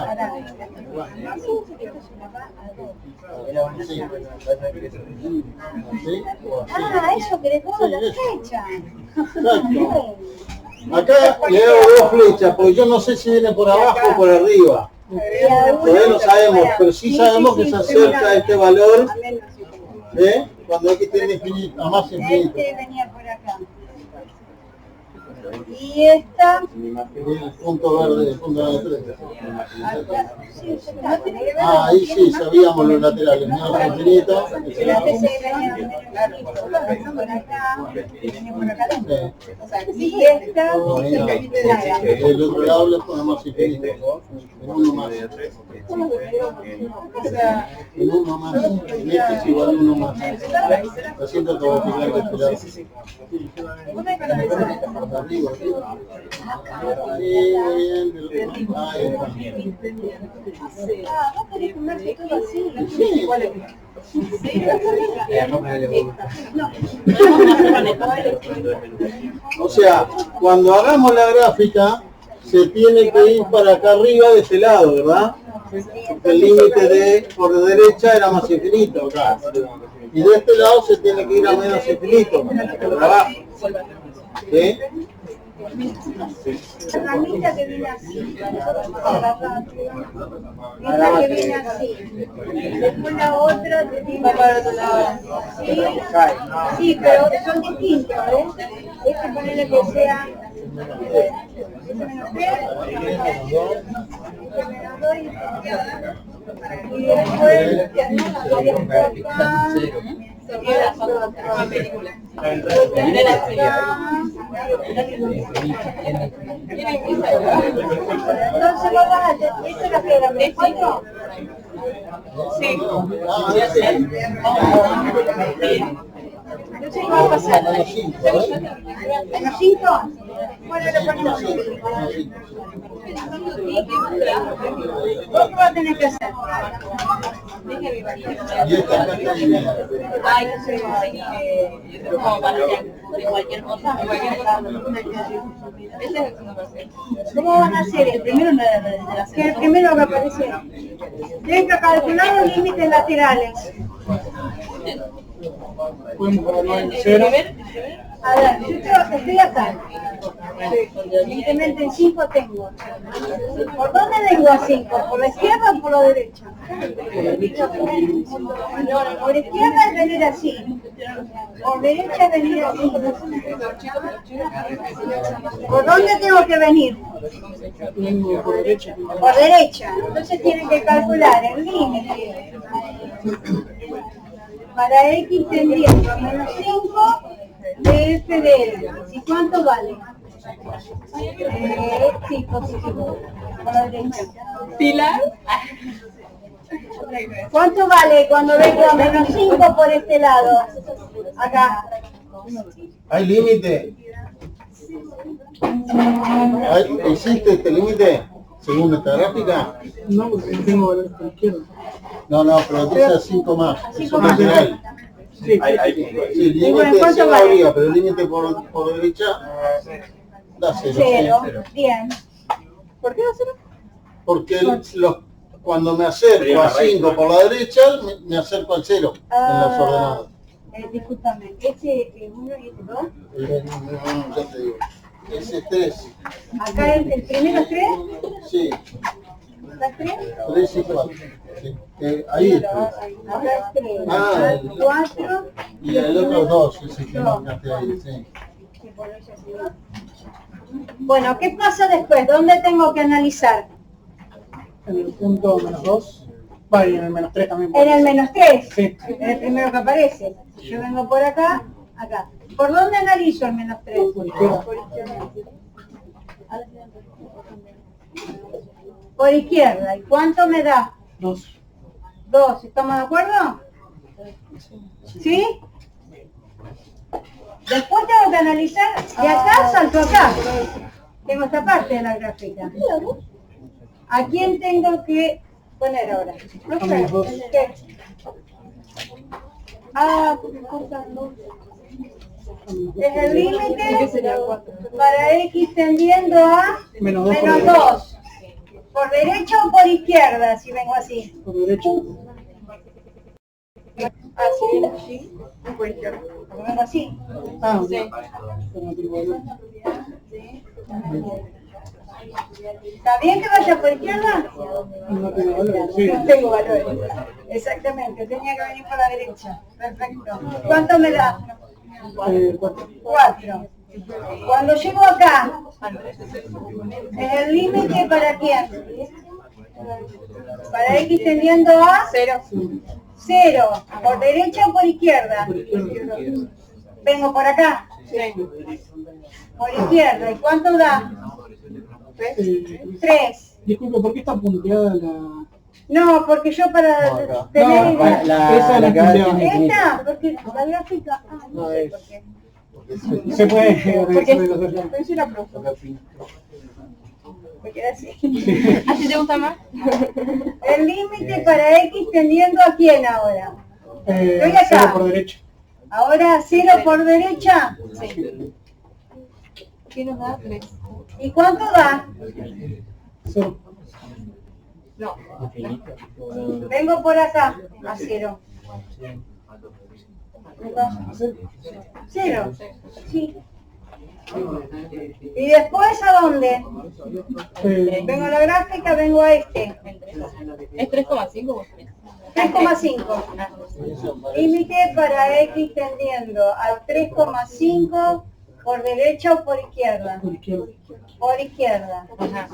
Sí. ¿Sí? Ah, eso querés vos, la flecha. Exacto. Acá le hago dos flechas, porque yo no sé si viene por abajo o por arriba. Todavía no sabemos, pero sí sabemos que se acerca a este valor cuando X tiene infinito, a más infinito. Este venía por acá. Y esta. El punto verde, el punto verde 3. No tiene que ver. Ah, ahí sí, sabíamos los laterales, menos infinito. Pero este se venía por acá, venía por acá adentro. O sea, y esta. El otro lado le ponemos infinito. Uno más. En uno más. En este es igual a uno más. Lo siento que voy a aplicar de este lado. Arriba, arriba. Sí, muy bien. Ahí está. Ah, vos querés comerse todo así. Sí. O sea, cuando hagamos la gráfica, se tiene que ir para acá arriba de este lado, ¿verdad? El límite de por derecha era más infinito acá. Y de este lado se tiene que ir a menos infinito, por abajo. ¿Sí? La ramita que viene así. Esta que viene así. Después la otra que viene para otro lado. Sí, sí, pero son distintos, ¿eh? Hay que ponerle que sea. Y después entonces vos vas a hacer, ¿esto es lo que era? ¿Me cuento? Sí. No sé qué va a pasar. ¿Menos 5? Bueno, le ponemos 5. ¿Vos qué vas a tener que hacer? Y esta acá está bien. Ay, no sé, como para de cualquier cosa. Ese es el segundo paso. ¿Cómo van a hacer? El primero no era el primero que aparece. Tienen que calcular los límites laterales. Podemos ponerlo en cero. A ver, yo estoy acá. Evidentemente en 5 tengo. ¿Por dónde vengo a 5? ¿Por la izquierda o por la derecha? Por izquierda es venir así. Por derecha es venir así. ¿Por dónde tengo que venir? Vengo por derecha. Por derecha. Entonces tienen que calcular el límite. Para X tendría menos 5 de f de L. ¿Y cuánto vale? Sí, positivo. Por la derecha. ¿Pilar? ¿Cuánto vale cuando vengo a menos 5 por este lado? Acá. ¿Hay límite? ¿Existe este límite según esta gráfica? No, porque tengo valores por izquierda. No, pero dice 5 más. Eso no es real. Sí. Sí, el límite sí no habría, pero el límite por derecha da 0. 0. Bien. ¿Por qué da 0? Porque cuando me acerco a 5 por la derecha, me acerco al 0 en los ordenados. Discúlpame, ¿ese 1 y este 2? Ya te digo. Ese es 3. ¿Acá el primero es 3? Sí. ¿Acá es 3? 3 y 4. Sí. Ahí es 3. Acá es 3. Ah, 4. Y el otro es 2, ese que marcaste ahí, sí. Bueno, ¿qué pasa después? ¿Dónde tengo que analizar? En el punto menos 2. Va, y en el menos 3 también. En el menos 3. Sí. En el primero que aparece. Yo vengo por acá, acá. ¿Por dónde analizo el menos 3? Por izquierda. Por izquierda. ¿Y cuánto me da? 2. 2. ¿Estamos de acuerdo? ¿Sí? Después tengo que analizar de acá salto acá. Tengo esta parte de la gráfica. ¿A quién tengo que poner ahora? No sé. ¿Qué? Ah, es el límite para x tendiendo a Menos menos 2. ¿Por derecha o por izquierda, si vengo así? Por derecho. Así viene así, por izquierda. Porque vengo así. Ah, Sí. ¿Está bien que vaya por izquierda? No tiene valor, sí. No tengo valores. Exactamente, tenía que venir por la derecha. Perfecto. ¿Cuánto me da? 4. Cuando llego acá, ¿es el límite para quién? Para x tendiendo a 0. 0. ¿Por derecha o por izquierda? Vengo por acá. Por izquierda. ¿Y cuánto da? 3. Disculpe, ¿por qué está punteada la...? No, porque yo para tener idea. Esa es la que ¿Esta? Porque la gráfica... Ah, no sé por qué. se puede... Porque soy la profe. Me queda así. ¿Así te gusta más? El límite para x tendiendo a quién ahora. Estoy acá. 0 por derecha. Ahora 0 por derecha. Sí. ¿Qué nos da? 3. ¿Y cuánto da? 0. No. Vengo por acá, a 0. 0. Sí. ¿Y después a dónde? Vengo a la gráfica, vengo a este. ¿Es 3,5 o 3? 3,5. Límite para x tendiendo a 3,5 por derecha o por izquierda. Por izquierda. Por izquierda. Ajá.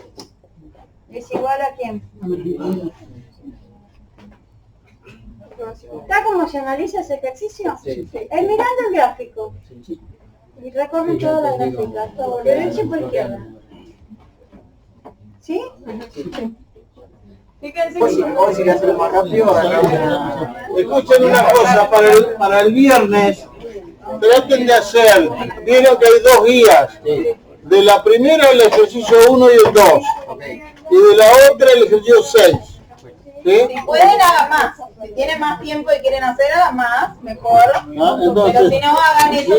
¿Es igual a quién? ¿Está cómo se analiza ese ejercicio? Sí. Es mirando el gráfico. Y recorren toda la gráfica, por derecha y por izquierda. ¿Sí? Fíjense que... Hoy si le hacemos más rápido, Escuchen una cosa, para el viernes, traten de hacer, vieron que hay 2 guías. De la primera el ejercicio 1 y el 2. Y de la otra el ejercicio 6. ¿Sí? Si pueden, hagan más. Si tienen más tiempo y quieren hacer, hagan más, mejor. Entonces, pero si no, hagan eso.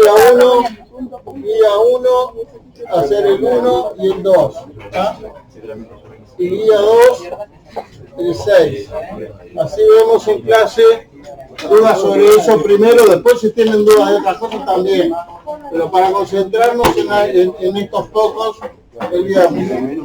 guía 1, hacer el 1 y el 2. Y guía 2, el 6. Así vemos en clase dudas sobre eso primero, después si tienen dudas de otras cosas también. Pero para concentrarnos en estos pocos, el viernes.